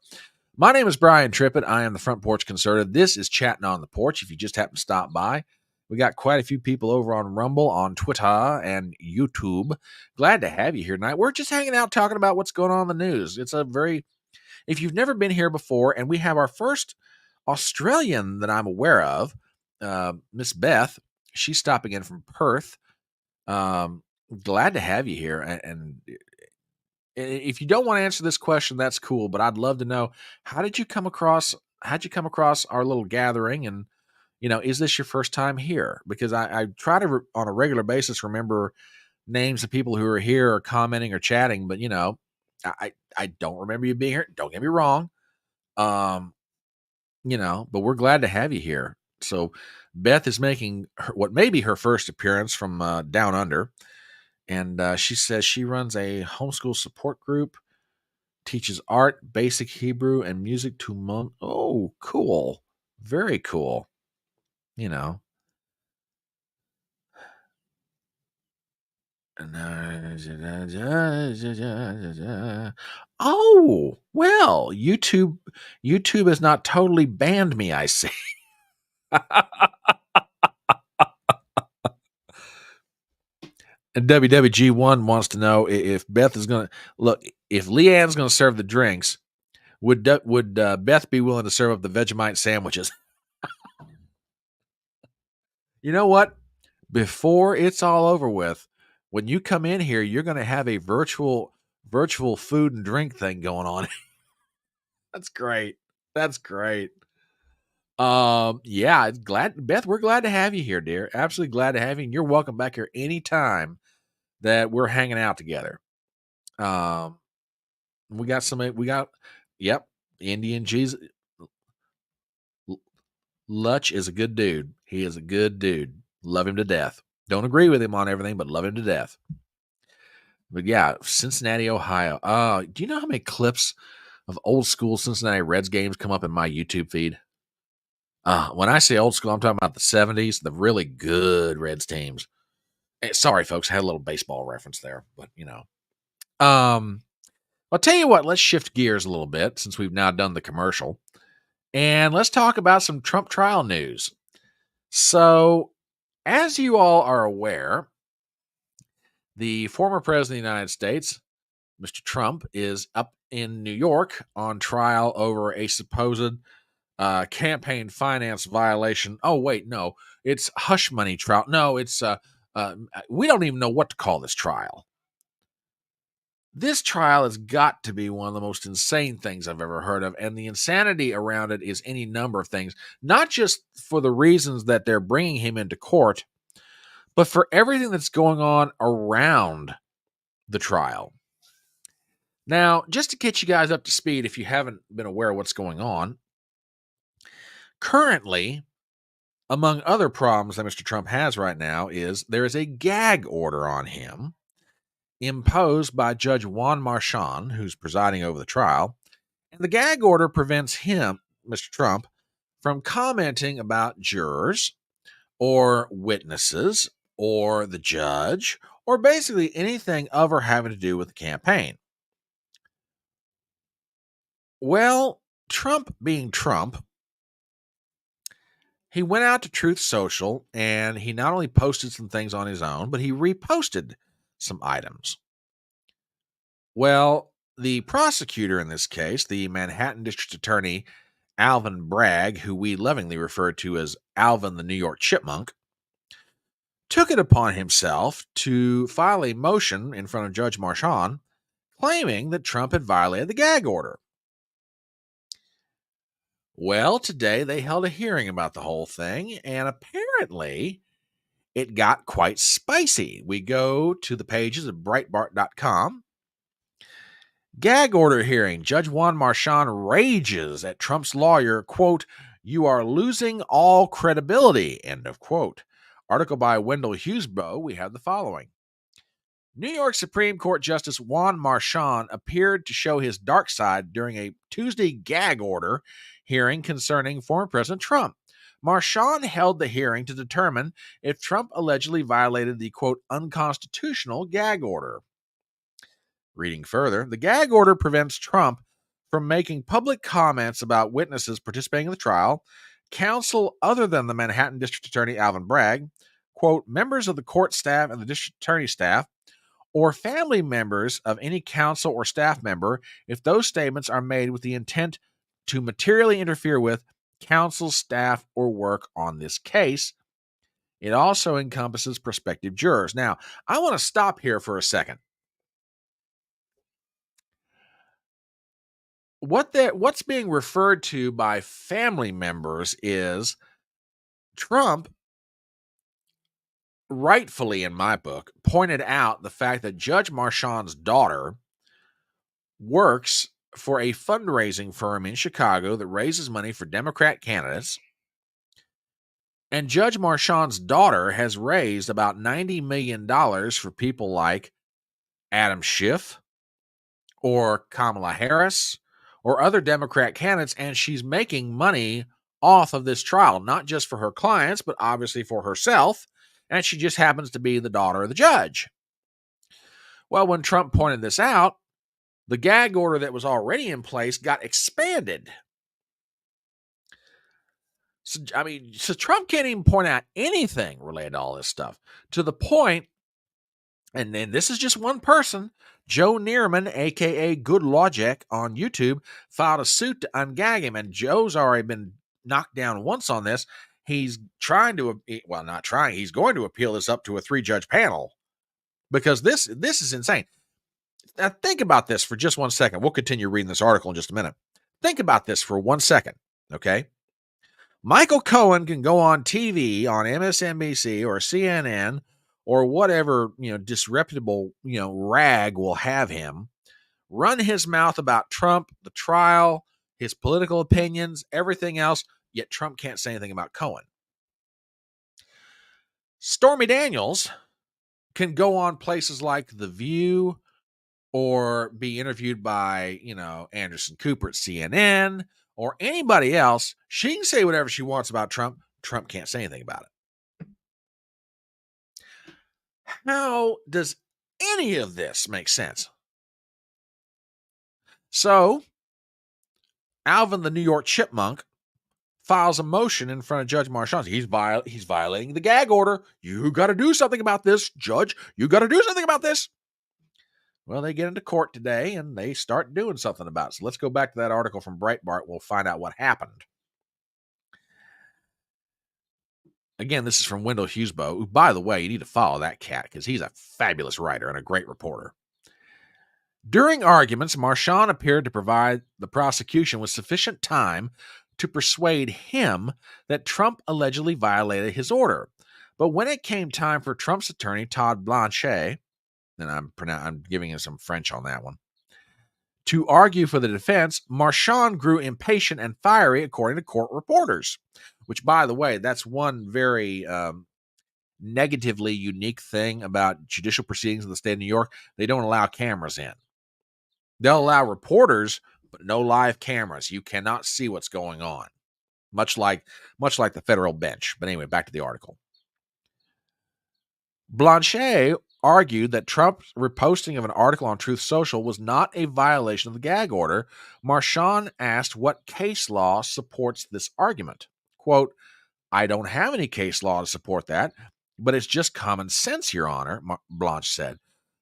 My name is Brian Trippett. I am the Front Porch Conservative. This is Chattin on the Porch. If you just happen to stop by, we got quite a few people over on Rumble, on Twitter, and YouTube. Glad to have you here tonight. We're just hanging out talking about what's going on in the news. If you've never been here before, and we have our first Australian that I'm aware of, Miss Beth. She's stopping in from Perth. Glad to have you here. And if you don't want to answer this question, that's cool. But I'd love to know, how'd you come across our little gathering? And, is this your first time here? Because I try to, on a regular basis, remember names of people who are here or commenting or chatting. But, I don't remember you being here. Don't get me wrong. But we're glad to have you here. So Beth is making what may be her first appearance from down under. And she says she runs a homeschool support group, teaches art, basic Hebrew, and music to mom. Oh, cool. Very cool. Oh, well, YouTube has not totally banned me, I see. And WWG1 wants to know if Beth is going to look, if Leanne's going to serve the drinks, would Beth be willing to serve up the Vegemite sandwiches? You know what? Before it's all over with, when you come in here, you're going to have a virtual virtual food and drink thing going on. That's great. That's great. Yeah, Beth, we're glad to have you here, dear. Absolutely glad to have you. And you're welcome back here anytime that we're hanging out together. We got, yep, Indian cheese. Lutch is a good dude. He is a good dude. Love him to death. Don't agree with him on everything, but love him to death. But yeah, Cincinnati, Ohio. Do you know how many clips of old school Cincinnati Reds games come up in my YouTube feed? When I say old school, I'm talking about the 70s, the really good Reds teams. Sorry, folks, I had a little baseball reference there, but I'll tell you what, let's shift gears a little bit since we've now done the commercial. And let's talk about some Trump trial news. So, as you all are aware, the former president of the United States, Mr. Trump, is up in New York on trial over a supposed campaign finance violation. Oh, wait, no, it's hush money trial. No, it's we don't even know what to call this trial. This trial has got to be one of the most insane things I've ever heard of, and the insanity around it is any number of things, not just for the reasons that they're bringing him into court, but for everything that's going on around the trial. Now, just to get you guys up to speed, if you haven't been aware of what's going on, currently, among other problems that Mr. Trump has right now, is there is a gag order on him imposed by Judge Juan Marchand, who's presiding over the trial. And the gag order prevents him, Mr. Trump, from commenting about jurors or witnesses or the judge or basically anything of or having to do with the campaign. Well, Trump being Trump, he went out to Truth Social and he not only posted some things on his own, but he reposted some items. Well, the prosecutor in this case, the Manhattan District Attorney Alvin Bragg, who we lovingly refer to as Alvin the New York Chipmunk, took it upon himself to file a motion in front of Judge Marchand claiming that Trump had violated the gag order. Well, today they held a hearing about the whole thing, and apparently it got quite spicy. We go to the pages of Breitbart.com. Gag order hearing. Judge Juan Marchand rages at Trump's lawyer, quote, "You are losing all credibility," end of quote. Article by Wendell Hughesbow, we have the following. New York Supreme Court Justice Juan Marchand appeared to show his dark side during a Tuesday gag order hearing concerning former President Trump. Marchand held the hearing to determine if Trump allegedly violated the, quote, unconstitutional gag order. Reading further, the gag order prevents Trump from making public comments about witnesses participating in the trial, counsel other than the Manhattan District Attorney Alvin Bragg, quote, members of the court staff and the district attorney staff, or family members of any counsel or staff member if those statements are made with the intent to materially interfere with counsel, staff, or work on this case. It also encompasses prospective jurors. Now, I want to stop here for a second. What's being referred to by family members is Trump, rightfully in my book, pointed out the fact that Judge Marchand's daughter works for a fundraising firm in Chicago that raises money for Democrat candidates. And Judge Marchand's daughter has raised about $90 million for people like Adam Schiff or Kamala Harris or other Democrat candidates, and she's making money off of this trial, not just for her clients, but obviously for herself, and she just happens to be the daughter of the judge. Well, when Trump pointed this out, the gag order that was already in place got expanded. So Trump can't even point out anything related to all this stuff, to the point, and then this is just one person, Joe Neerman, a.k.a. Good Logic on YouTube, filed a suit to ungag him, and Joe's already been knocked down once on this. He's going to appeal this up to a 3-judge panel because this is insane. Now, think about this for just 1 second. We'll continue reading this article in just a minute. Think about this for 1 second, okay? Michael Cohen can go on TV on MSNBC or CNN or whatever, disreputable, rag will have him run his mouth about Trump, the trial, his political opinions, everything else, yet Trump can't say anything about Cohen. Stormy Daniels can go on places like The View or be interviewed by, Anderson Cooper at CNN or anybody else. She can say whatever she wants about Trump. Trump can't say anything about it. How does any of this make sense? So, Alvin the New York Chipmunk files a motion in front of Judge Marchand. He's violating the gag order. You got to do something about this, Judge. You got to do something about this. Well, they get into court today and they start doing something about it. So let's go back to that article from Breitbart. We'll find out what happened. Again, this is from Wendell Hughesbo, who, by the way, you need to follow that cat because he's a fabulous writer and a great reporter. During arguments, Marchand appeared to provide the prosecution with sufficient time to persuade him that Trump allegedly violated his order. But when it came time for Trump's attorney, Todd Blanchet, and I'm giving him some French on that one, to argue for the defense, Marchand grew impatient and fiery, according to court reporters, which, by the way, that's one very negatively unique thing about judicial proceedings in the state of New York. They don't allow cameras in. They'll allow reporters, but no live cameras. You cannot see what's going on, much like the federal bench. But anyway, back to the article. Blanchet argued that Trump's reposting of an article on Truth Social was not a violation of the gag order. Marchand asked what case law supports this argument. Quote, I don't have any case law to support that, but it's just common sense, Your Honor, Blanche said.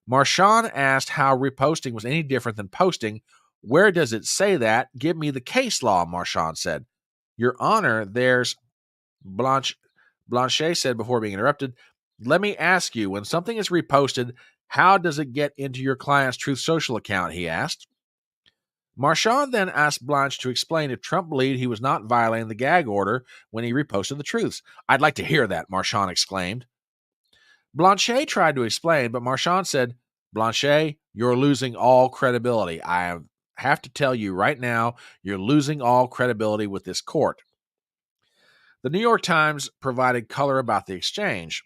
Marchand asked how reposting was any different than posting. Where does it say that? Give me the case law, Marchand said. Your Honor, there's... Blanchet said before being interrupted, let me ask you, when something is reposted, how does it get into your client's Truth Social account, he asked. Marchand then asked Blanche to explain if Trump believed he was not violating the gag order when he reposted the truths. I'd like to hear that, Marchand exclaimed. Blanchet tried to explain, but Marchand said, Blanchet, you're losing all credibility. I have to tell you right now, you're losing all credibility with this court. The New York Times provided color about the exchange.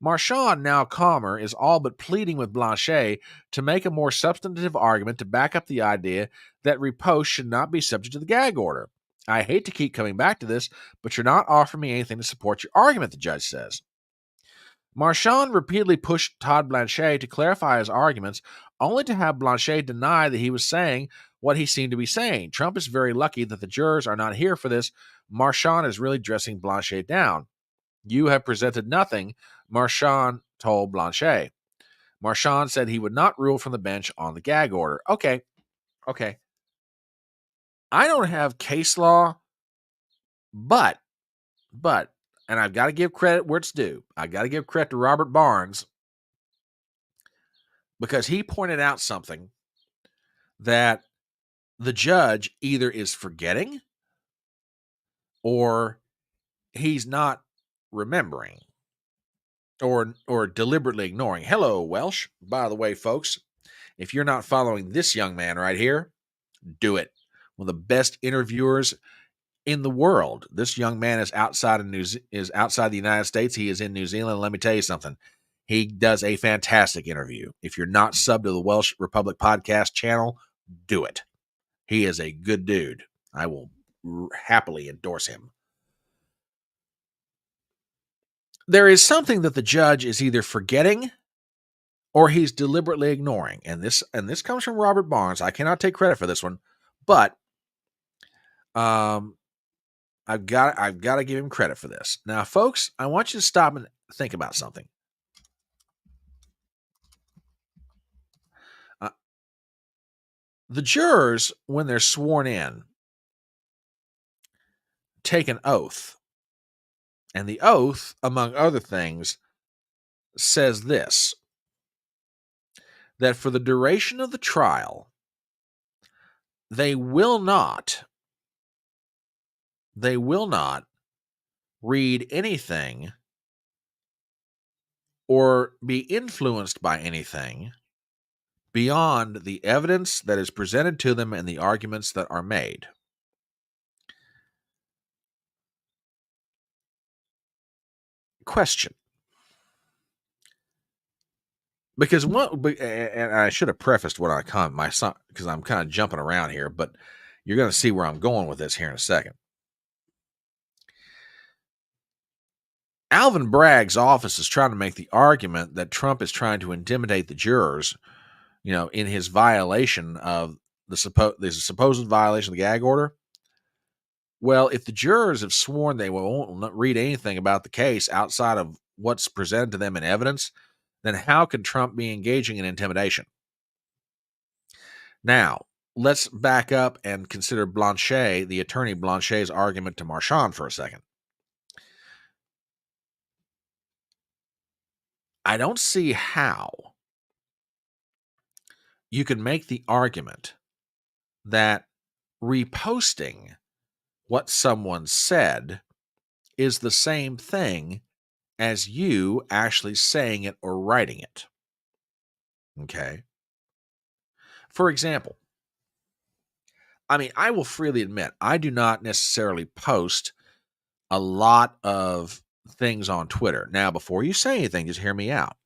Marchand, now calmer, is all but pleading with Blanchet to make a more substantive argument to back up the idea that repost should not be subject to the gag order. I hate to keep coming back to this, but you're not offering me anything to support your argument, the judge says. Marchand repeatedly pushed Todd Blanchet to clarify his arguments, only to have Blanchet deny that he was saying what he seemed to be saying. Trump is very lucky that the jurors are not here for this. Marchand is really dressing Blanchet down. You have presented nothing, Marchand told Blanchet. Marchand said he would not rule from the bench on the gag order. Okay. I don't have case law, but, and I've got to give credit where it's due. I've got to give credit to Robert Barnes because he pointed out something that the judge either is forgetting or he's not remembering or deliberately ignoring. Hello, Welsh. By the way, folks, if you're not following this young man right here, do it. One of the best interviewers in the world. This young man is outside the United States. He is in New Zealand. Let me tell you something. He does a fantastic interview. If you're not subbed to the Welsh Republic podcast channel, do it. He is a good dude. I will happily endorse him. There is something that the judge is either forgetting or he's deliberately ignoring. And this comes from Robert Barnes. I cannot take credit for this one, but I've got to give him credit for this. Now, folks, I want you to stop and think about something. The jurors, when they're sworn in, take an oath. And the oath, among other things, says this, that for the duration of the trial, they will not read anything or be influenced by anything beyond the evidence that is presented to them and the arguments that are made. Question. Because and I should have prefaced what I comment my son, because I'm kind of jumping around here, but you're going to see where I'm going with this here in a second. Alvin Bragg's office is trying to make the argument that Trump is trying to intimidate the jurors, in his violation of the supposed violation of the gag order. Well, if the jurors have sworn they won't read anything about the case outside of what's presented to them in evidence, then how could Trump be engaging in intimidation? Now, let's back up and consider Blanchet, the attorney Blanchet's argument to Marchand for a second. I don't see how you can make the argument that reposting what someone said is the same thing as you actually saying it or writing it. Okay? For example, I will freely admit, I do not necessarily post a lot of things on Twitter. Now, before you say anything, just hear me out.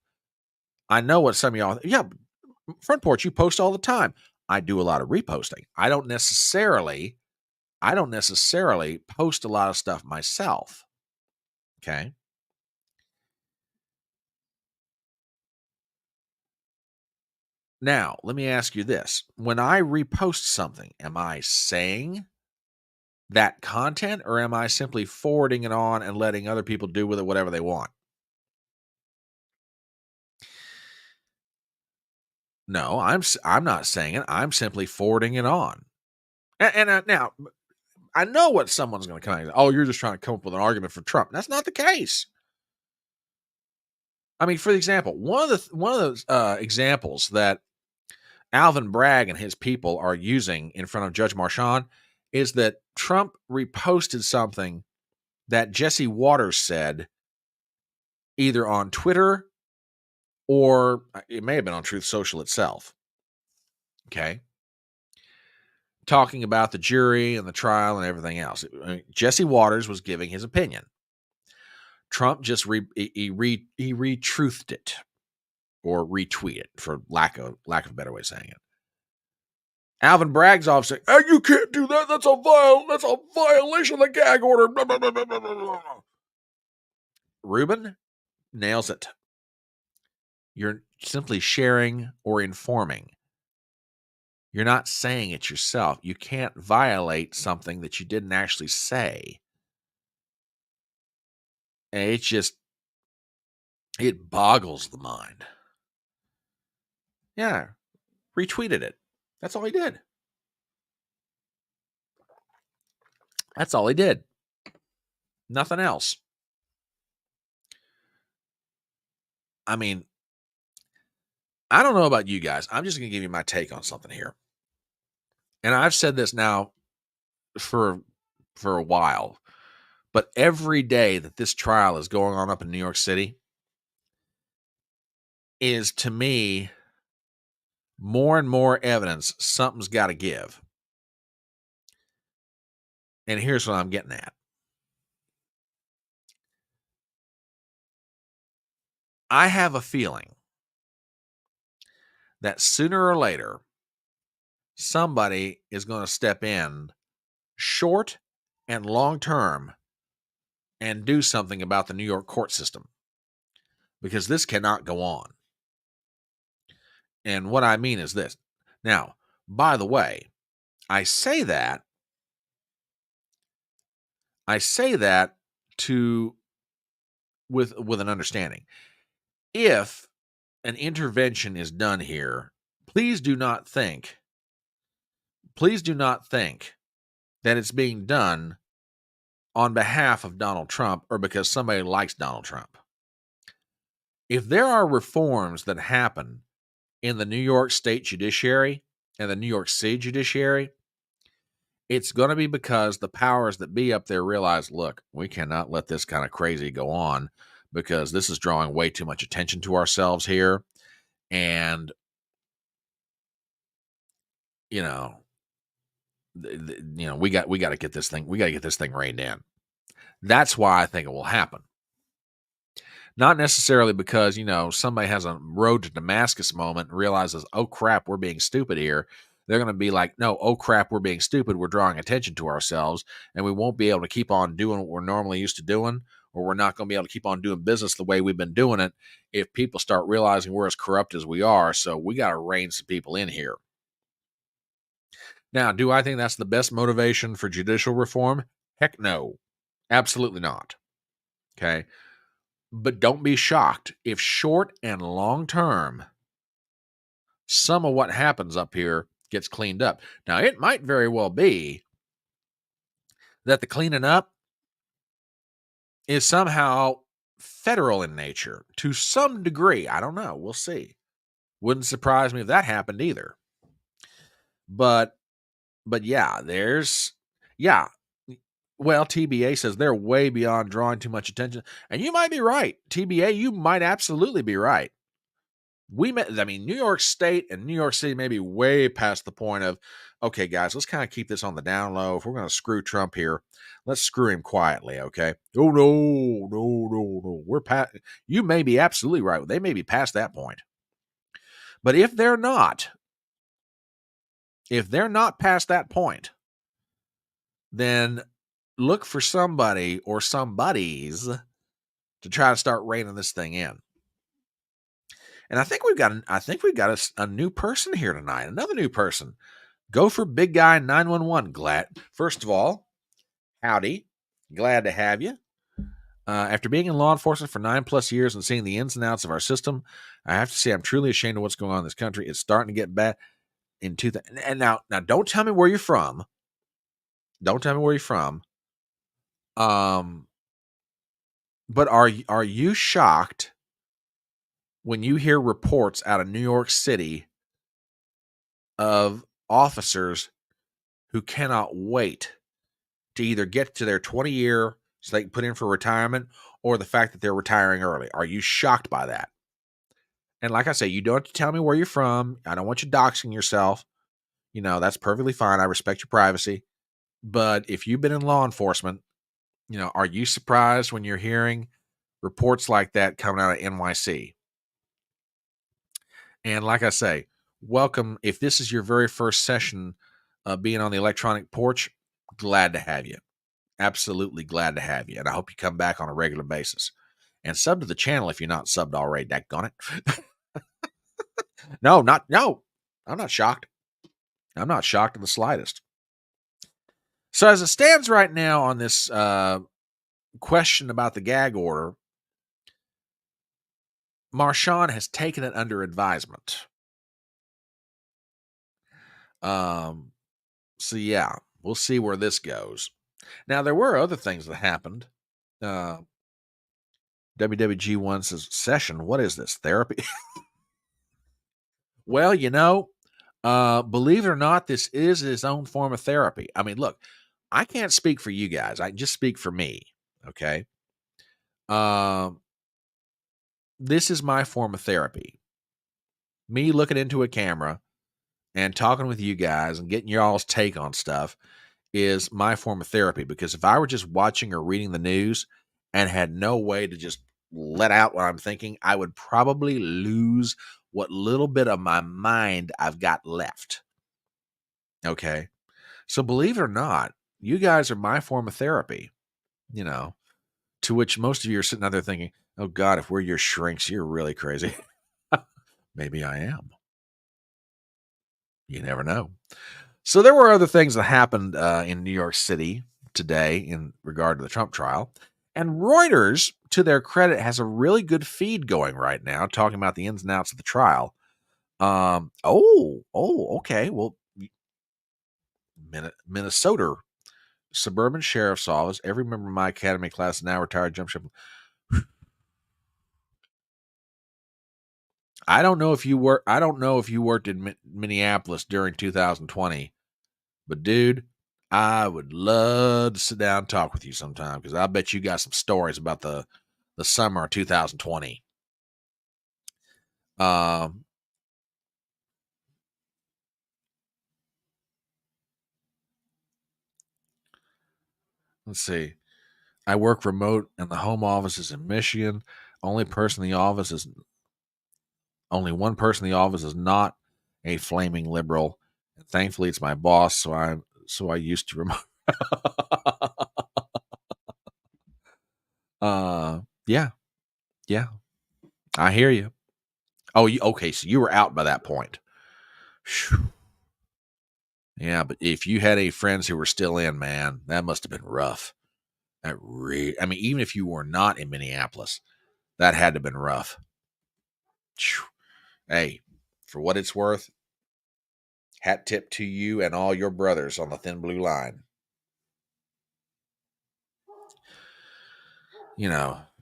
I know what some of y'all, Front Porch, you post all the time. I do a lot of reposting. I don't necessarily post a lot of stuff myself. Okay? Now, let me ask you this. When I repost something, am I saying that content, or am I simply forwarding it on and letting other people do with it whatever they want? No, I'm not saying it. I'm simply forwarding it on. And now, I know what someone's going to come out. Oh, you're just trying to come up with an argument for Trump. That's not the case. For example, one of those examples that Alvin Bragg and his people are using in front of Judge Marchand is that Trump reposted something that Jesse Waters said either on Twitter or it may have been on Truth Social itself. Okay. Talking about the jury and the trial and everything else. Jesse Waters was giving his opinion. Trump just re-truthed it or retweeted, for lack of a better way of saying it. Alvin Bragg's office saying, "Hey, you can't do that. That's a violation of the gag order." Blah, blah, blah, blah, blah, blah. Ruben nails it. You're simply sharing or informing. You're not saying it yourself. You can't violate something that you didn't actually say. And it boggles the mind. Yeah, retweeted it. That's all he did. That's all he did. Nothing else. I don't know about you guys. I'm just going to give you my take on something here. And I've said this now for a while, but every day that this trial is going on up in New York City is, to me, more and more evidence something's got to give. And here's what I'm getting at. I have a feeling that sooner or later, somebody is going to step in short and long term and do something about the New York court system, because this cannot go on. And what I mean is this. Now, by the way, I say that with an understanding. If an intervention is done here, please do not think that it's being done on behalf of Donald Trump or because somebody likes Donald Trump. If there are reforms that happen in the New York State Judiciary and the New York City Judiciary, it's going to be because the powers that be up there realize, look, we cannot let this kind of crazy go on because this is drawing way too much attention to ourselves here. And, you know, we got to get this thing. We got to get this thing reined in. That's why I think it will happen. Not necessarily because, somebody has a road to Damascus moment and realizes, oh crap, we're being stupid here. They're going to be like, no, oh crap, we're being stupid. We're drawing attention to ourselves and we won't be able to keep on doing what we're normally used to doing, or we're not going to be able to keep on doing business the way we've been doing it if people start realizing we're as corrupt as we are. So we got to rein some people in here. Now, do I think that's the best motivation for judicial reform? Heck no. Absolutely not. Okay. But don't be shocked if short and long term, some of what happens up here gets cleaned up. Now, it might very well be that the cleaning up is somehow federal in nature to some degree. I don't know. We'll see. Wouldn't surprise me if that happened either. But yeah, well, TBA says they're way beyond drawing too much attention. And you might be right. TBA, you might absolutely be right. New York State and New York City may be way past the point of, okay, guys, let's kind of keep this on the down low. If we're going to screw Trump here, let's screw him quietly, okay? Oh, no. You may be absolutely right. They may be past that point. But if they're not past that point, then look for somebody or somebodies to try to start reining this thing in. And I think we've got a new person here tonight. Another new person. Go for Big Guy 911. First of all, howdy. Glad to have you. After being in law enforcement for 9+ years and seeing the ins and outs of our system, I have to say I'm truly ashamed of what's going on in this country. It's starting to get bad. And now, don't tell me where you're from. Don't tell me where you're from. But are you shocked when you hear reports out of New York City of officers who cannot wait to either get to their 20-year so they can put in for retirement, or the fact that they're retiring early? Are you shocked by that? And like I say, you don't have to tell me where you're from. I don't want you doxing yourself. That's perfectly fine. I respect your privacy. But if you've been in law enforcement, are you surprised when you're hearing reports like that coming out of NYC? And like I say, welcome. If this is your very first session being on the electronic porch, glad to have you. Absolutely glad to have you. And I hope you come back on a regular basis. And sub to the channel if you're not subbed already. Daggone it. No. I'm not shocked. I'm not shocked in the slightest. So as it stands right now on this question about the gag order, Marshawn has taken it under advisement. So yeah, we'll see where this goes. Now, there were other things that happened. WWG1 says, session, what is this, therapy? Well, believe it or not, this is its own form of therapy. I mean, look, I can't speak for you guys. I can just speak for me, okay? This is my form of therapy. Me looking into a camera and talking with you guys and getting y'all's take on stuff is my form of therapy. Because if I were just watching or reading the news and had no way to just let out what I'm thinking, I would probably lose what little bit of my mind I've got left. Okay. So believe it or not, you guys are my form of therapy, to which most of you are sitting out there thinking, oh God, if we're your shrinks, you're really crazy. Maybe I am. You never know. So there were other things that happened in New York City today in regard to the Trump trial. And Reuters, to their credit, has a really good feed going right now, talking about the ins and outs of the trial. Okay. Well, Minnesota Suburban Sheriff's Office. Every member of my academy class now retired jump ship. I don't know if you worked in Minneapolis during 2020, but dude, I would love to sit down and talk with you sometime because I bet you got some stories about the summer of 2020. Um, let's see. I work remote, and the home office is in Michigan. Only one person in the office is not a flaming liberal. And thankfully, it's my boss, so I used to remote. Yeah, yeah, I hear you. Oh, okay, so you were out by that point. Phew. Yeah, but if you had any friends who were still in, man, that must have been rough. I mean, even if you were not in Minneapolis, that had to have been rough. Phew. Hey, for what it's worth, hat tip to you and all your brothers on the thin blue line.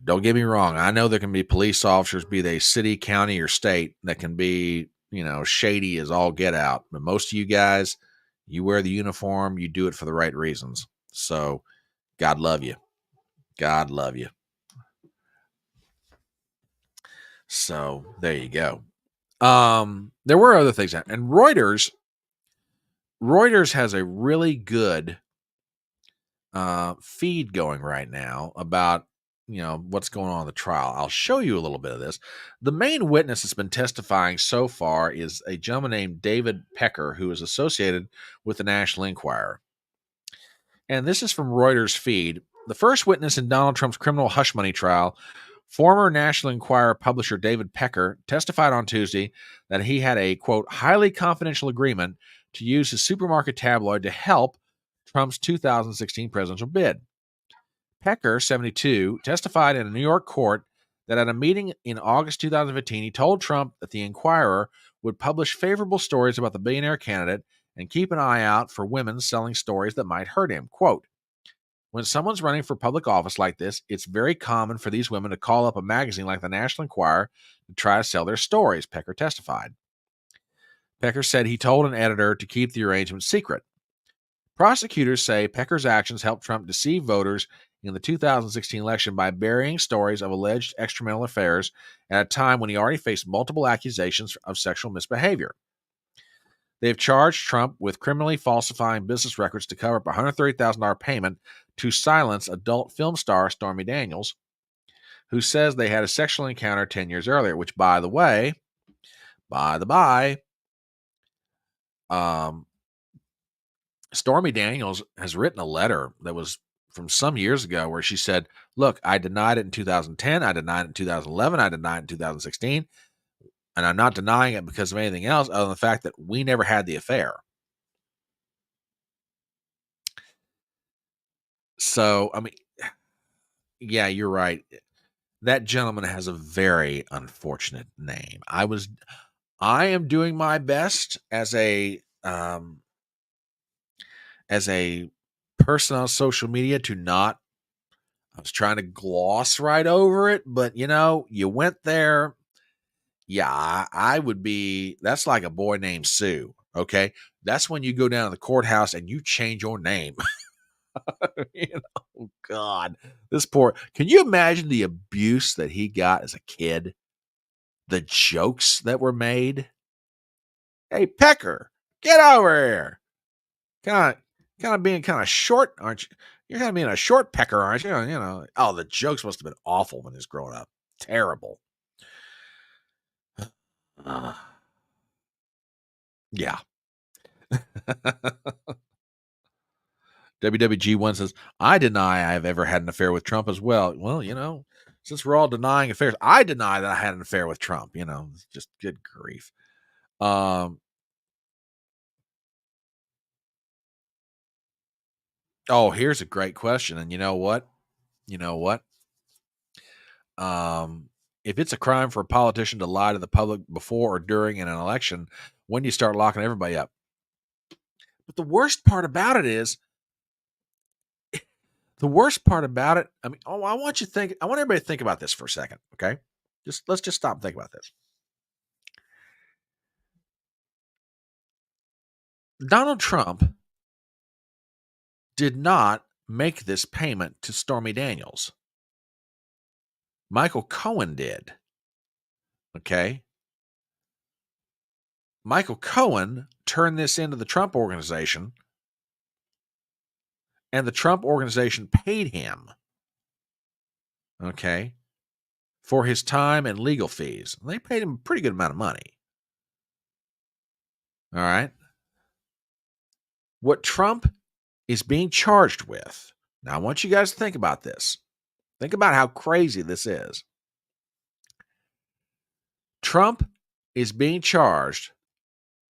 Don't get me wrong. I know there can be police officers, be they city, county, or state, that can be, shady as all get out. But most of you guys, you wear the uniform, you do it for the right reasons. So, God love you. God love you. So, there you go. There were other things, and Reuters has a really good feed going right now about what's going on in the trial. I'll show you a little bit of this. The main witness that's been testifying so far is a gentleman named David Pecker, who is associated with the National Enquirer. And this is from Reuters feed. The first witness in Donald Trump's criminal hush money trial, former National Enquirer publisher David Pecker, testified on Tuesday that he had a, quote, highly confidential agreement to use his supermarket tabloid to help Trump's 2016 presidential bid. Pecker, 72, testified in a New York court that at a meeting in August 2015, he told Trump that the Enquirer would publish favorable stories about the billionaire candidate and keep an eye out for women selling stories that might hurt him. Quote, when someone's running for public office like this, it's very common for these women to call up a magazine like the National Enquirer to try to sell their stories, Pecker testified. Pecker said he told an editor to keep the arrangement secret. Prosecutors say Pecker's actions helped Trump deceive voters in the 2016 election by burying stories of alleged extramarital affairs at a time when he already faced multiple accusations of sexual misbehavior. They've charged Trump with criminally falsifying business records to cover up a $130,000 payment to silence adult film star Stormy Daniels, who says they had a sexual encounter 10 years earlier, which, by the by, Stormy Daniels has written a letter that was from some years ago where she said, look, I denied it in 2010, I denied it in 2011, I denied it in 2016, and I'm not denying it because of anything else other than the fact that we never had the affair. So, I mean, yeah, you're right. That gentleman has a very unfortunate name. I am doing my best as a person on social media to not. I was trying to gloss right over it, but you went there. Yeah, I would be. That's like a boy named Sue. Okay, that's when you go down to the courthouse and you change your name. Oh God, this poor. Can you imagine the abuse that he got as a kid? The jokes that were made. Hey, Pecker, get over here. Kind of being kind of short, aren't you? You're kind of being a short pecker, aren't you? Oh, the jokes must have been awful when he was growing up. Terrible. Yeah. WWG1 says, I deny I've ever had an affair with Trump as well. Well, since we're all denying affairs, I deny that I had an affair with Trump. Just good grief. Oh, here's a great question. And you know what? If it's a crime for a politician to lie to the public before or during an election, when do you start locking everybody up? But the worst part about it, I mean, I want everybody to think about this for a second, okay? Let's just stop and think about this. Donald Trump did not make this payment to Stormy Daniels. Michael Cohen did. Okay? Michael Cohen turned this into the Trump organization, and the Trump organization paid him, okay, for his time and legal fees. They paid him a pretty good amount of money. All right? What Trump is being charged with, now I want you guys to think about this. Think about how crazy this is. Trump is being charged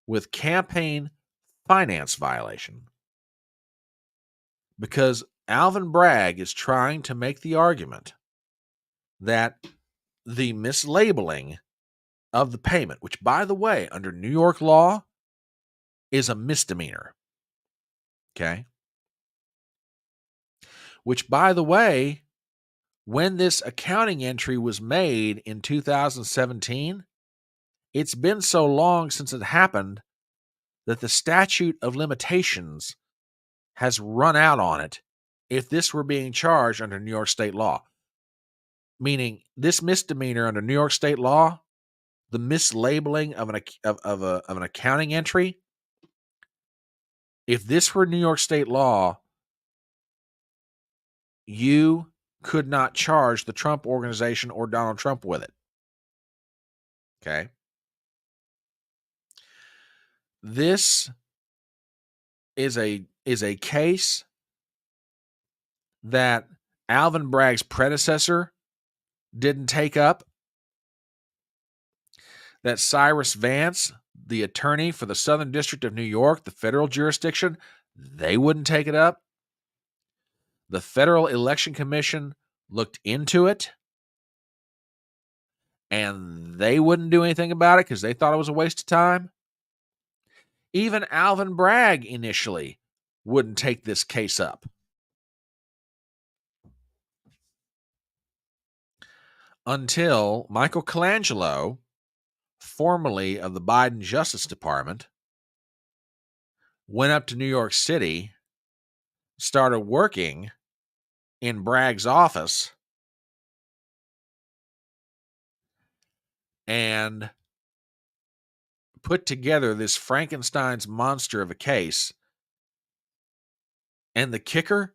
with campaign finance violation because Alvin Bragg is trying to make the argument that the mislabeling of the payment, which, by the way, under New York law, is a misdemeanor. Okay? Which, by the way, when this accounting entry was made in 2017, it's been so long since it happened that the statute of limitations has run out on it if this were being charged under New York state law. Meaning, this misdemeanor under New York state law, the mislabeling of an accounting entry, if this were New York state law, you could not charge the Trump organization or Donald Trump with it. Okay? This is a case that Alvin Bragg's predecessor didn't take up, that Cyrus Vance, the attorney for the Southern District of New York, the federal jurisdiction, they wouldn't take it up. The Federal Election Commission looked into it, and they wouldn't do anything about it because they thought it was a waste of time. Even Alvin Bragg initially wouldn't take this case up. Until Michael Colangelo, formerly of the Biden Justice Department, went up to New York City, started working in Bragg's office, and put together this Frankenstein's monster of a case. And the kicker,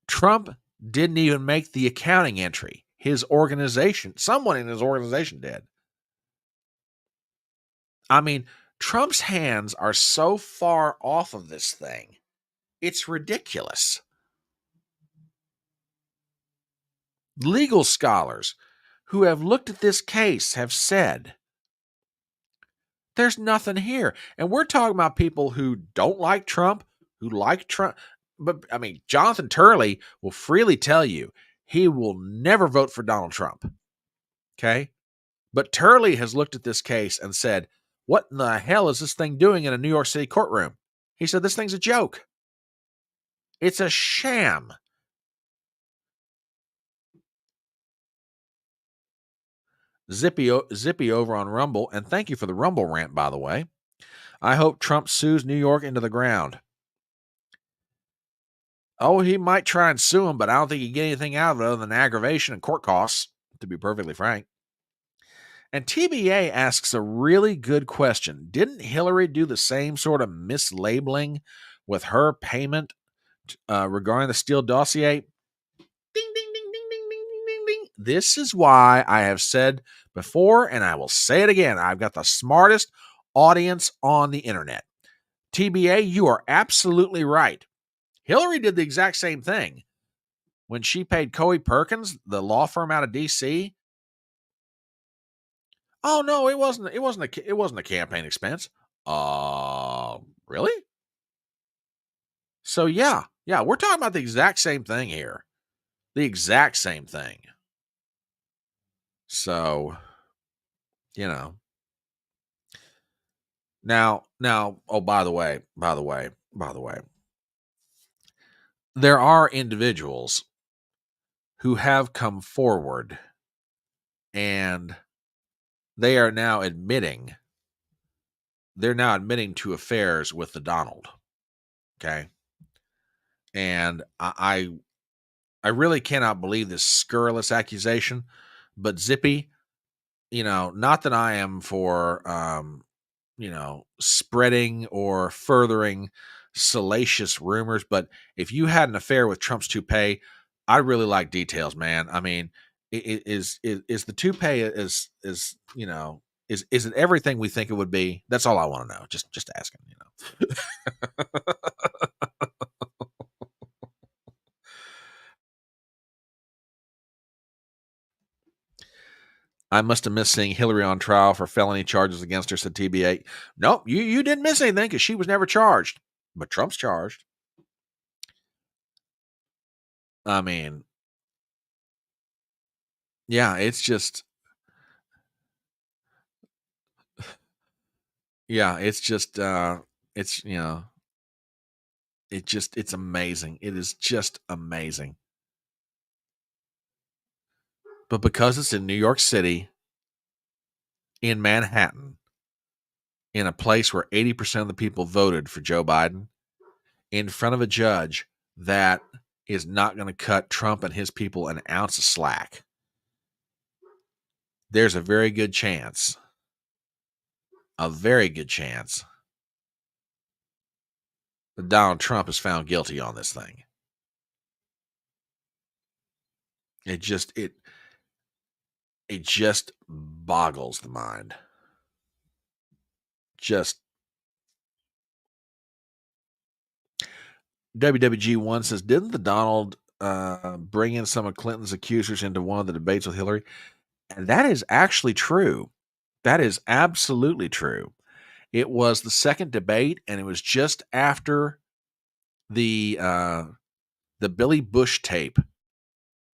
Trump didn't even make the accounting entry. His organization, someone in his organization did. I mean, Trump's hands are so far off of this thing. It's ridiculous. Legal scholars who have looked at this case have said, there's nothing here. And we're talking about people who don't like Trump, who like Trump. But, I mean, Jonathan Turley will freely tell you he will never vote for Donald Trump. Okay? But Turley has looked at this case and said, what in the hell is this thing doing in a New York City courtroom? He said, this thing's a joke. It's a sham. Zippy over on Rumble, and thank you for the Rumble rant, by the way. I hope Trump sues New York into the ground. Oh, he might try and sue him, but I don't think he'd get anything out of it other than aggravation and court costs, to be perfectly frank. And TBA asks a really good question. Didn't Hillary do the same sort of mislabeling with her payment regarding the Steele dossier? Ding, ding, ding, ding, ding, ding, ding, ding. This is why I have said before, and I will say it again, I've got the smartest audience on the internet. TBA, you are absolutely right. Hillary did the exact same thing. When she paid Coey Perkins, the law firm out of D.C., oh no, it wasn't a campaign expense. Really? So yeah, we're talking about the exact same thing here. The exact same thing. So, you know. Now, oh, by the way. There are individuals who have come forward and they are now admitting they're now admitting to affairs with the Donald. Okay. And I really cannot believe this scurrilous accusation, but Zippy, not that I am for, spreading or furthering salacious rumors, but if you had an affair with Trump's toupee, I really like details, man. I mean, is the toupee is it everything we think it would be? That's all I want to know. Just asking. I must have missed seeing Hillary on trial for felony charges against her, said TBA. Nope, you didn't miss anything because she was never charged. But Trump's charged. I mean, yeah, it's just, it's, it's amazing. It is just amazing. But because it's in New York City, in Manhattan, in a place where 80% of the people voted for Joe Biden, in front of a judge that is not going to cut Trump and his people an ounce of slack, there's a very good chance that Donald Trump is found guilty on this thing. It just boggles the mind. Just WWG1 says, didn't the Donald bring in some of Clinton's accusers into one of the debates with Hillary? And that is actually true. That is absolutely true. It was the second debate, and it was just after the Billy Bush tape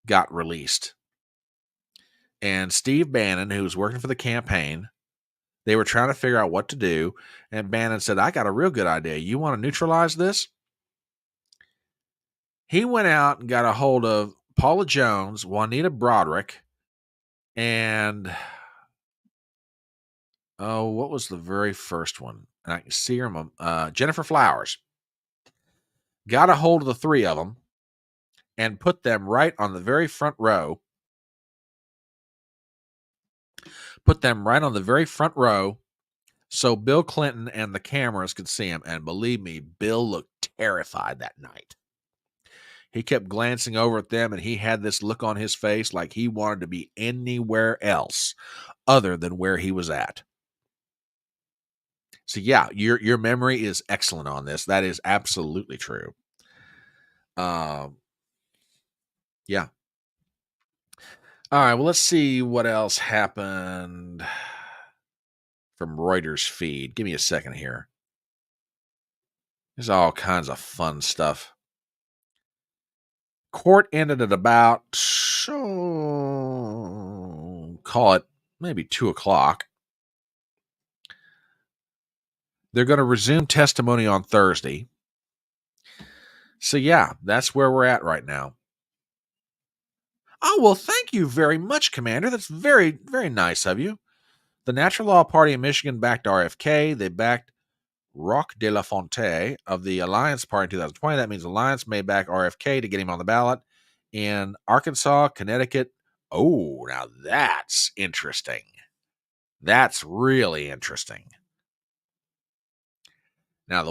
got released. And Steve Bannon, who was working for the campaign, they were trying to figure out what to do. And Bannon said, I got a real good idea. You want to neutralize this? He went out and got a hold of Paula Jones, Juanita Broderick, and what was the very first one? And I can see her, Jennifer Flowers. Got a hold of the three of them and put them right on the very front row. So Bill Clinton and the cameras could see him. And believe me, Bill looked terrified that night. He kept glancing over at them, and he had this look on his face like he wanted to be anywhere else other than where he was at. So yeah, your memory is excellent on this. That is absolutely true. Yeah. All right, well, let's see what else happened from Reuters feed. Give me a second here. There's all kinds of fun stuff. Court ended at about, call it maybe 2:00. They're going to resume testimony on Thursday. So yeah, that's where we're at right now. Oh, well, thank you very much, Commander. That's very, very nice of you. The Natural Law Party in Michigan backed RFK. They backed Roch de la Fontaine of the Alliance Party in 2020. That means Alliance may back RFK to get him on the ballot. In Arkansas, Connecticut. Oh, now that's interesting. That's really interesting. Now,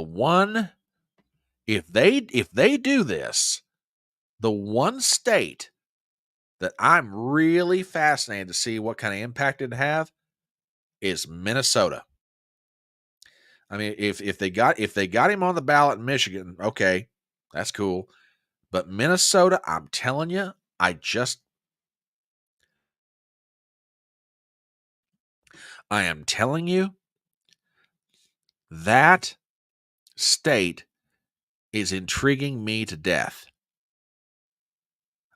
if they do this, the one state that I'm really fascinated to see what kind of impact it'd have is Minnesota. I mean, if they got him on the ballot in Michigan, okay, that's cool. But Minnesota, I'm telling you, I am telling you, that state is intriguing me to death.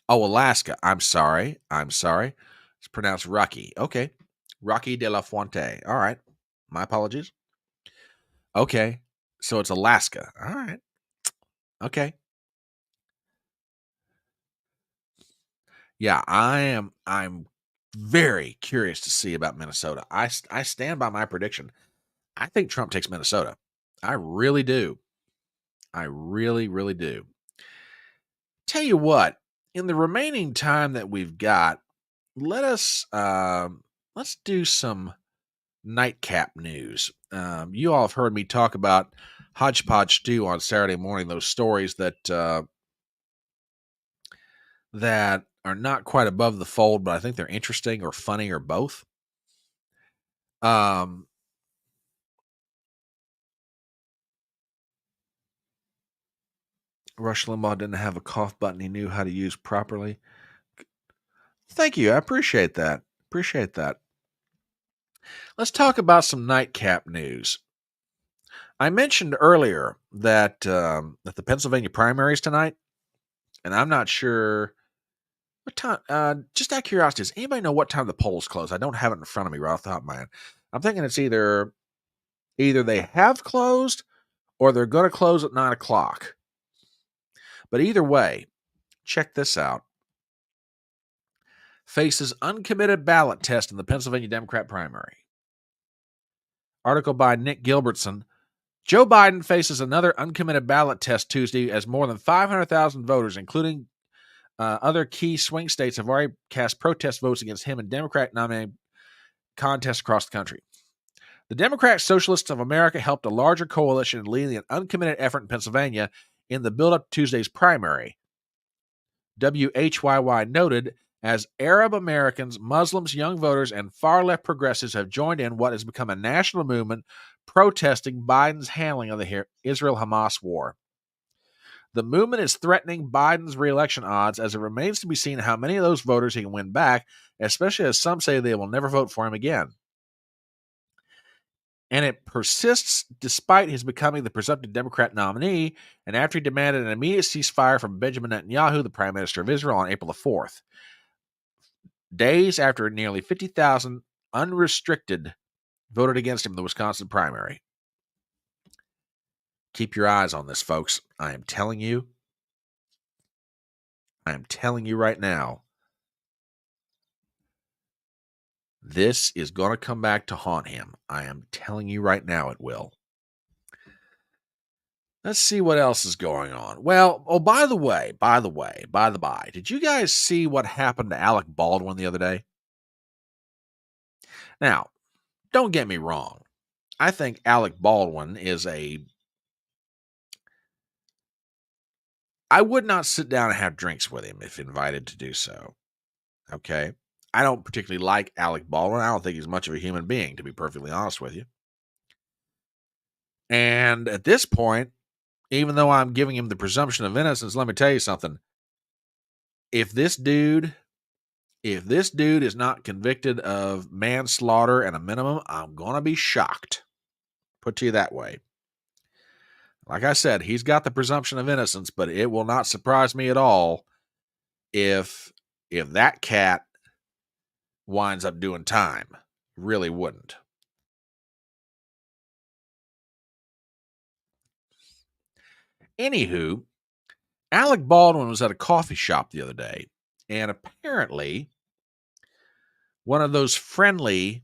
Oh, Alaska. I'm sorry. It's pronounced Rocky. Okay. Rocky de la Fuente. All right. My apologies. Okay. So it's Alaska. All right. Okay. Yeah, I'm very curious to see about Minnesota. I stand by my prediction. I think Trump takes Minnesota. I really do. I really, really do. Tell you what, in the remaining time that we've got, let's do some nightcap news. You all have heard me talk about Hodgepodge Stew on Saturday morning. Those stories that are not quite above the fold, but I think they're interesting or funny or both. Rush Limbaugh didn't have a cough button he knew how to use properly. Thank you. I appreciate that. Appreciate that. Let's talk about some nightcap news. I mentioned earlier that that the Pennsylvania primaries tonight, and I'm not sure what time. Just out of curiosity, does anybody know what time the polls close? I don't have it in front of me right off the top of my head. I'm thinking it's either they have closed or they're going to close at 9:00. But either way, check this out. Faces uncommitted ballot test in the Pennsylvania Democrat primary. Article by Nick Gilbertson. Joe Biden faces another uncommitted ballot test Tuesday as more than 500,000 voters, including other key swing states, have already cast protest votes against him in Democrat nominating contests across the country. The Democratic Socialists of America helped a larger coalition in leading an uncommitted effort in Pennsylvania in the build-up to Tuesday's primary. WHYY noted, as Arab Americans, Muslims, young voters, and far-left progressives have joined in what has become a national movement protesting Biden's handling of the Israel-Hamas war. The movement is threatening Biden's re-election odds, as it remains to be seen how many of those voters he can win back, especially as some say they will never vote for him again. And it persists despite his becoming the presumptive Democrat nominee, and after he demanded an immediate ceasefire from Benjamin Netanyahu, the Prime Minister of Israel, on April the 4th. Days after nearly 50,000 unrestricted voted against him in the Wisconsin primary. Keep your eyes on this, folks. I am telling you right now, this is going to come back to haunt him. I am telling you right now it will. Let's see what else is going on. Well, by the by, did you guys see what happened to Alec Baldwin the other day? Now, don't get me wrong. I think Alec Baldwin is I would not sit down and have drinks with him if invited to do so. Okay? I don't particularly like Alec Baldwin. I don't think he's much of a human being, to be perfectly honest with you. And at this point, even though I'm giving him the presumption of innocence, let me tell you something. If this dude is not convicted of manslaughter at a minimum, I'm going to be shocked. Put to you that way. Like I said, he's got the presumption of innocence, but it will not surprise me at all if that cat winds up doing time. Really wouldn't. Anywho, Alec Baldwin was at a coffee shop the other day, and apparently one of those friendly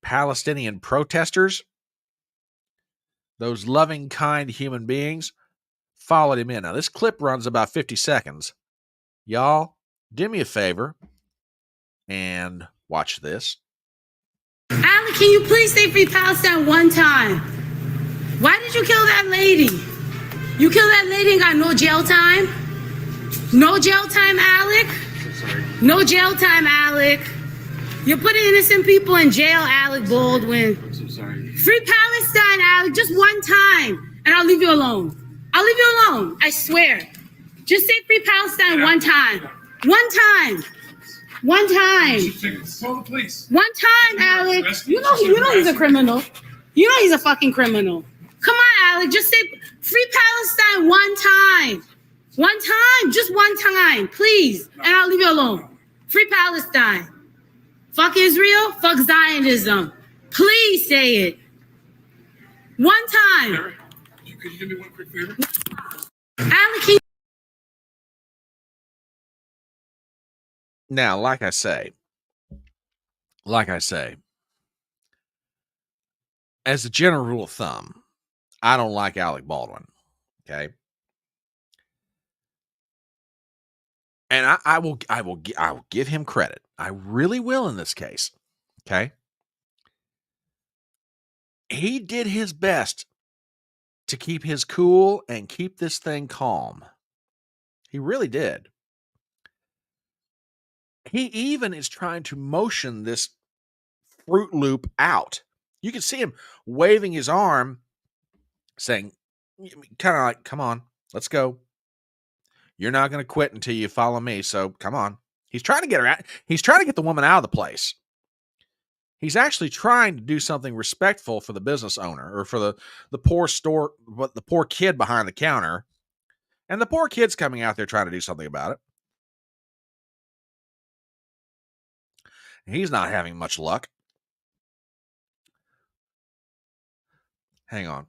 Palestinian protesters, those loving, kind human beings, followed him in. Now, this clip runs about 50 seconds. Y'all, do me a favor and watch this. Alec, can you please say free Palestine one time? Why did you kill that lady? You killed that lady and got no jail time? No jail time, Alec? No jail time, Alec. You're putting innocent people in jail, Alec Baldwin. I'm so sorry. Free Palestine, Alec, just one time, and I'll leave you alone. I'll leave you alone, I swear. Just say free Palestine one time. One time. One time. Call the police. One time, Alec. You know he's a criminal. You know he's a fucking criminal. Come on, Alec. Just say free Palestine one time. One time. Just one time, please. And I'll leave you alone. Free Palestine. Fuck Israel. Fuck Zionism. Please say it. One time. Mary, could you do me one quick favor? Alec, can Now, like I say, as a general rule of thumb, I don't like Alec Baldwin. Okay. And I will give him credit. I really will in this case. Okay. He did his best to keep his cool and keep this thing calm. He really did. He even is trying to motion this Fruit Loop out. You can see him waving his arm, saying, kind of like, come on, let's go. You're not going to quit until you follow me, so come on. He's trying to get her out. He's trying to get the woman out of the place. He's actually trying to do something respectful for the business owner or for the poor store, the poor kid behind the counter. And the poor kid's coming out there trying to do something about it. He's not having much luck. Hang on.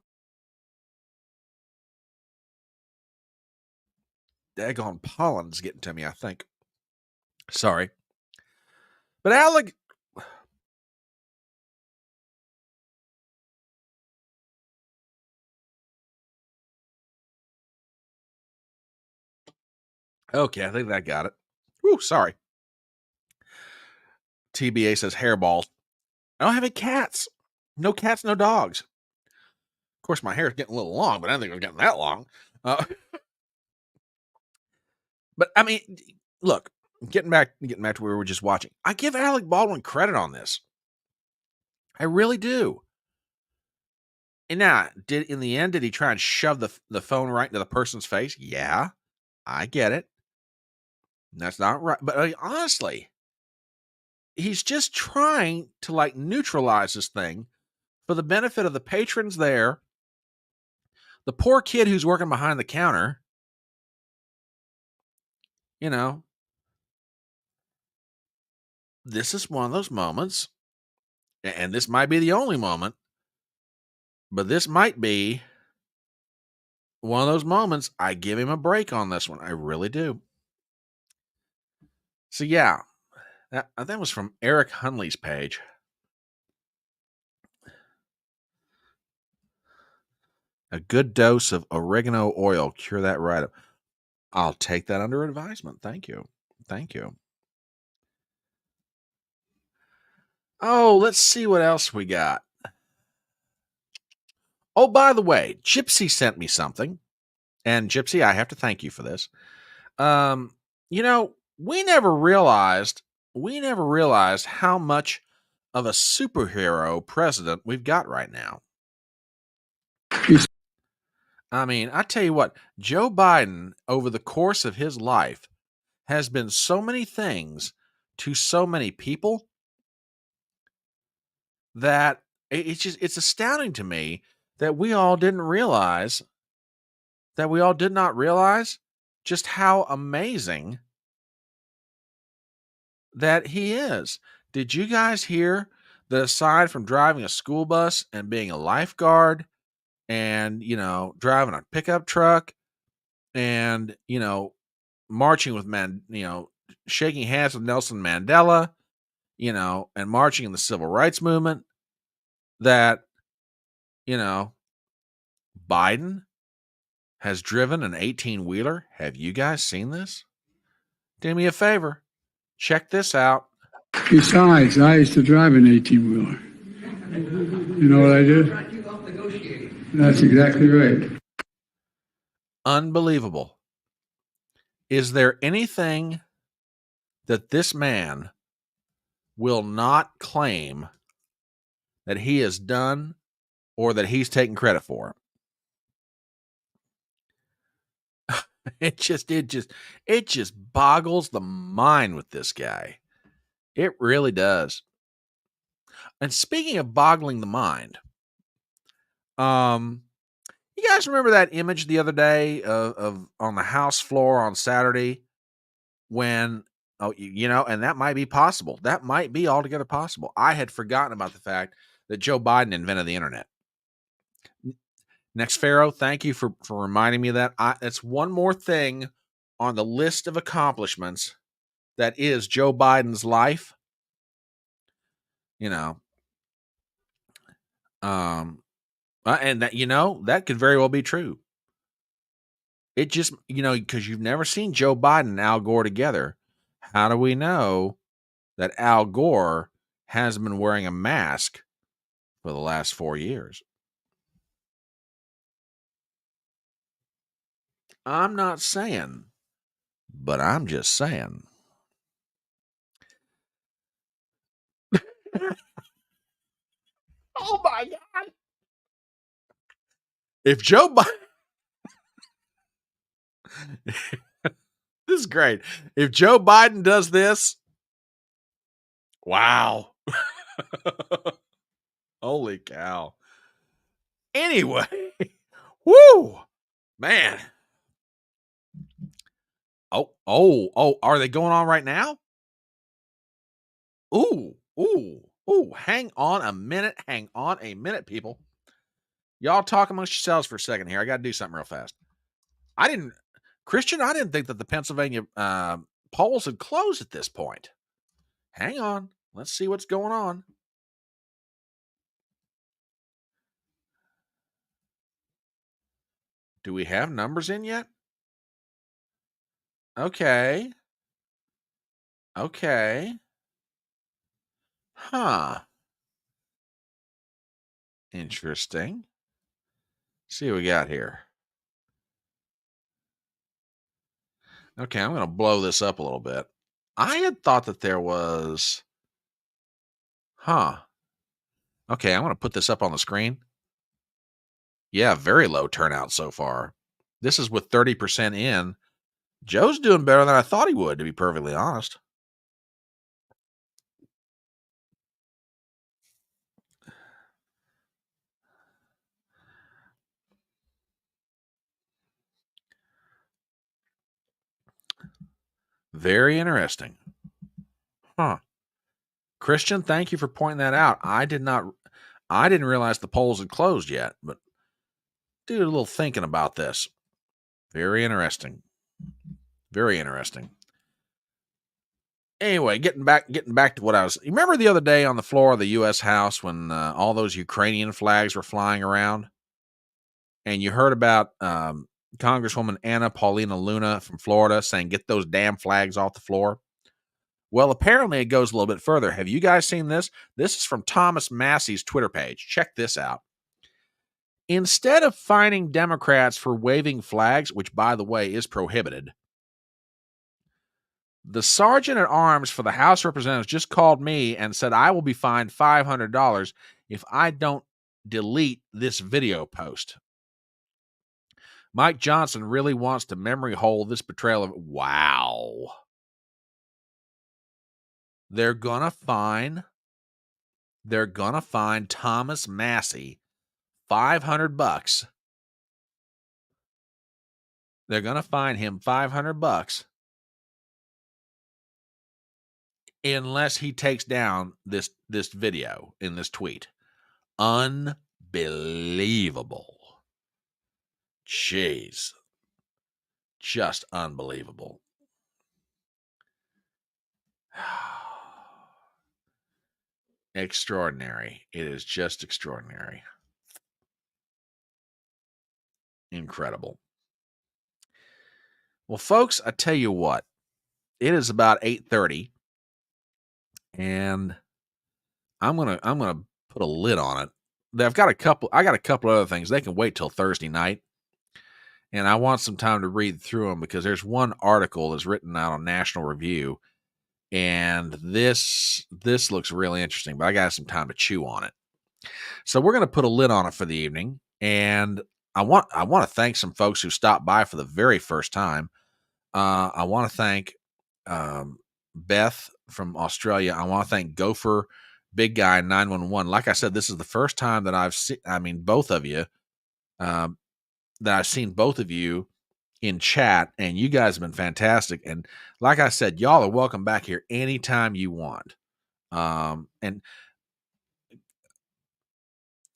Daggone pollen's getting to me, I think. Sorry. But Alec... Okay, I think that got it. Whew, sorry. TBA says hairballs. I don't have any cats. No cats, no dogs. Of course, my hair is getting a little long, but I didn't think it was getting that long. But I mean, look, getting back to where we were just watching. I give Alec Baldwin credit on this. I really do. And now, in the end, did he try and shove the phone right into the person's face? Yeah, I get it. That's not right. But I mean, honestly, he's just trying to like neutralize this thing for the benefit of the patrons there, the poor kid who's working behind the counter. You know, this is one of those moments, and this might be the only moment, but this might be one of those moments. I give him a break on this one. I really do. So yeah, that was from Eric Hunley's page. A good dose of oregano oil cure that right up. I'll take that under advisement. Thank you. Thank you. Oh, let's see what else we got. Oh, by the way, Gypsy sent me something. And Gypsy, I have to thank you for this. You know, we never realized how much of a superhero president we've got right now. I mean, I tell you what, Joe Biden, over the course of his life, has been so many things to so many people that it's astounding to me that we all did not realize just how amazing that he is. Did you guys hear that aside from driving a school bus and being a lifeguard and, driving a pickup truck and, marching with shaking hands with Nelson Mandela, and marching in the civil rights movement, that, Biden has driven an 18-wheeler. Have you guys seen this? Do me a favor. Check this out. Besides, I used to drive an 18-wheeler. You know what I did? That's exactly right. Unbelievable. Is there anything that this man will not claim that he has done or that he's taken credit for? It just boggles the mind with this guy. It really does. And speaking of boggling the mind, you guys remember that image the other day of on the House floor on Saturday when, and that might be possible. That might be altogether possible. I had forgotten about the fact that Joe Biden invented the internet. Next Pharaoh, thank you for reminding me of that. That's one more thing on the list of accomplishments that is Joe Biden's life. And that, that could very well be true. It just, because you've never seen Joe Biden and Al Gore together. How do we know that Al Gore hasn't been wearing a mask for the last 4 years? I'm not saying, but I'm just saying. Oh my God. If Joe Biden, this is great. If Joe Biden does this, wow. Holy cow. Anyway, woo, man. Oh, are they going on right now? Ooh. Hang on a minute, people. Y'all talk amongst yourselves for a second here. I got to do something real fast. Christian, I didn't think that the Pennsylvania polls had closed at this point. Hang on. Let's see what's going on. Do we have numbers in yet? Okay. Huh. Interesting. See what we got here. Okay, I'm going to blow this up a little bit. I had thought that there was... Okay, I'm going to put this up on the screen. Yeah, very low turnout so far. This is with 30% in. Joe's doing better than I thought he would, to be perfectly honest. Very interesting. Christian, thank you for pointing that out. I didn't realize the polls had closed yet, but do a little thinking about this. Very interesting. Very interesting. Anyway, getting back to what you remember the other day on the floor of the U.S. House when all those Ukrainian flags were flying around, and you heard about Congresswoman Anna Paulina Luna from Florida saying, "Get those damn flags off the floor." Well, apparently it goes a little bit further. Have you guys seen this? This is from Thomas Massey's Twitter page. Check this out. Instead of fining Democrats for waving flags, which, by the way, is prohibited, the sergeant at arms for the House of Representatives just called me and said I will be fined $500 if I don't delete this video post. Mike Johnson really wants to memory hole this betrayal of... Wow. They're gonna fine Thomas Massey $500. They're gonna fine him $500 unless he takes down this video in this tweet. Unbelievable. Jeez. Just unbelievable. Extraordinary. It is just extraordinary. Incredible. Well, folks, I tell you what. It is about 8:30, and I'm gonna put a lid on it. I got a couple other things. They can wait till Thursday night, and I want some time to read through them because there's one article that's written out on National Review, and this looks really interesting. But I got some time to chew on it, so we're gonna put a lid on it for the evening. And I want to thank some folks who stopped by for the very first time. I want to thank Beth from Australia. I want to thank Gopher Big Guy 911. Like I said, this is the first time that I've seen, both of you, that I've seen both of you in chat, and you guys have been fantastic. And like I said, y'all are welcome back here anytime you want. And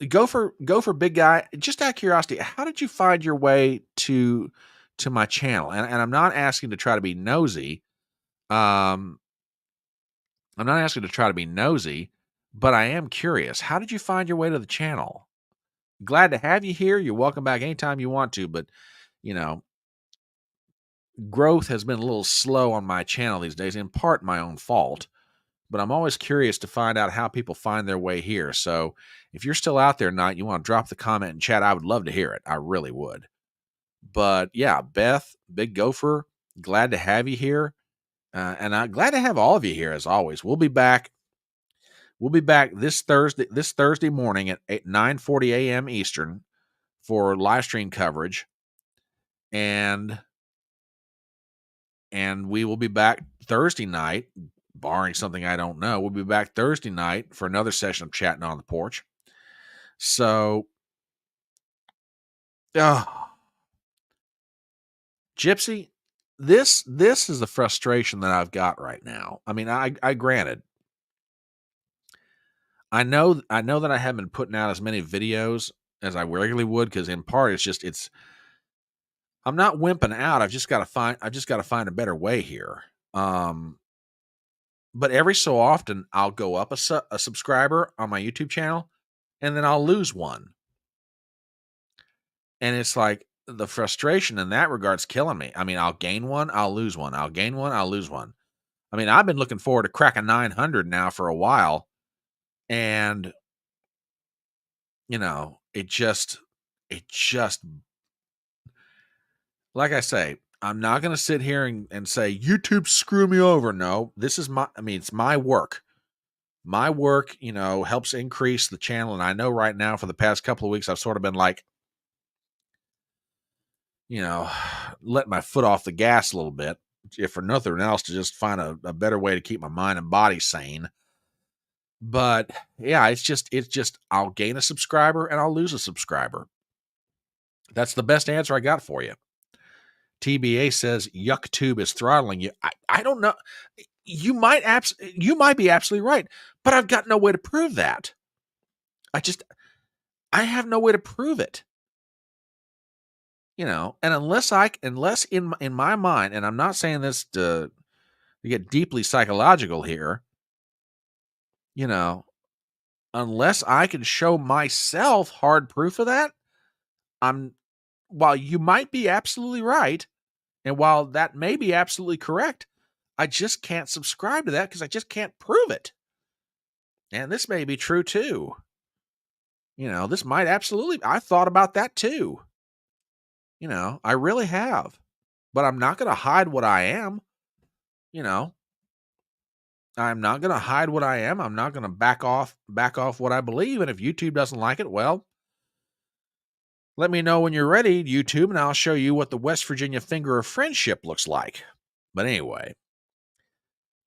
Gopher Big Guy, just out of curiosity, how did you find your way to my channel? And I'm not asking to try to be nosy. I'm not asking to try to be nosy, but I am curious. How did you find your way to the channel? Glad to have you here. You're welcome back anytime you want to, but you know, growth has been a little slow on my channel these days, in part my own fault. But I'm always curious to find out how people find their way here. So if you're still out there tonight, you want to drop the comment in chat, I would love to hear it. I really would. But yeah, Beth, Big Gopher, glad to have you here. And I'm glad to have all of you here as always. We'll be back. We'll be back this Thursday morning at 9:40 a.m. Eastern for live stream coverage. And we will be back Thursday night, barring something I don't know. We'll be back Thursday night for another session of Chatting on the Porch. So, Gypsy, this is the frustration that I've got right now. I mean, I granted, I know that I haven't been putting out as many videos as I regularly would, because in part it's I'm not wimping out. I've just got to find a better way here. But every so often I'll go up a subscriber on my YouTube channel, and then I'll lose one. And it's like the frustration in that regard's killing me. I mean, I'll gain one, I'll lose one. I'll gain one, I'll lose one. I mean, I've been looking forward to cracking 900 now for a while. And, you know, it just, like I say, I'm not going to sit here and say, YouTube screw me over. No, this is it's my work. My work, you know, helps increase the channel. And I know right now for the past couple of weeks, I've sort of been like, you know, let my foot off the gas a little bit, if for nothing else, to just find a better way to keep my mind and body sane. But yeah, it's just I'll gain a subscriber and I'll lose a subscriber. That's the best answer I got for you. TBA says YuckTube is throttling you. I don't know. You might be absolutely right, but I've got no way to prove that. I have no way to prove it. You know, and unless in my mind, and I'm not saying this to get deeply psychological here, you know, unless I can show myself hard proof of that, while you might be absolutely right, and while that may be absolutely correct, I just can't subscribe to that because I just can't prove it. And this may be true too. You know, this might absolutely, I thought about that too. You know, I really have. But I'm not going to hide what I am. You know, I'm not going to hide what I am. I'm not going to back off what I believe. And if YouTube doesn't like it, well, let me know when you're ready, YouTube, and I'll show you what the West Virginia finger of friendship looks like. But anyway,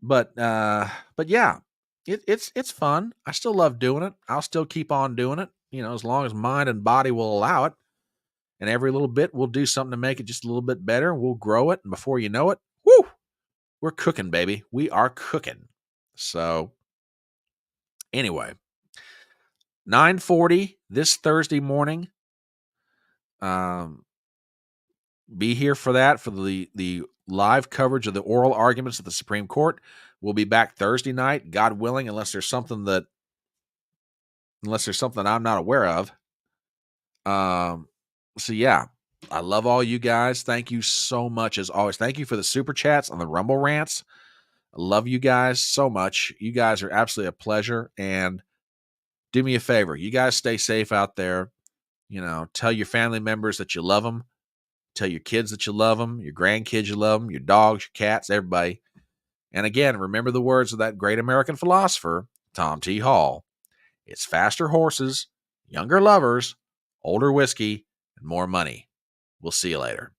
but yeah, it's fun. I still love doing it. I'll still keep on doing it, you know, as long as mind and body will allow it. And every little bit we'll do something to make it just a little bit better. We'll grow it, and before you know it, whoo, we're cooking, baby. We are cooking. So anyway, 9:40 this Thursday morning. Be here for that, for the live coverage of the oral arguments at the Supreme Court. We'll be back Thursday night, God willing, unless there's something I'm not aware of. So yeah, I love all you guys. Thank you so much as always. Thank you for the super chats and the Rumble rants. I love you guys so much. You guys are absolutely a pleasure. And do me a favor. You guys stay safe out there. You know, tell your family members that you love them. Tell your kids that you love them, your grandkids you love them, your dogs, your cats, everybody. And again, remember the words of that great American philosopher, Tom T. Hall. It's faster horses, younger lovers, older whiskey, and more money. We'll see you later.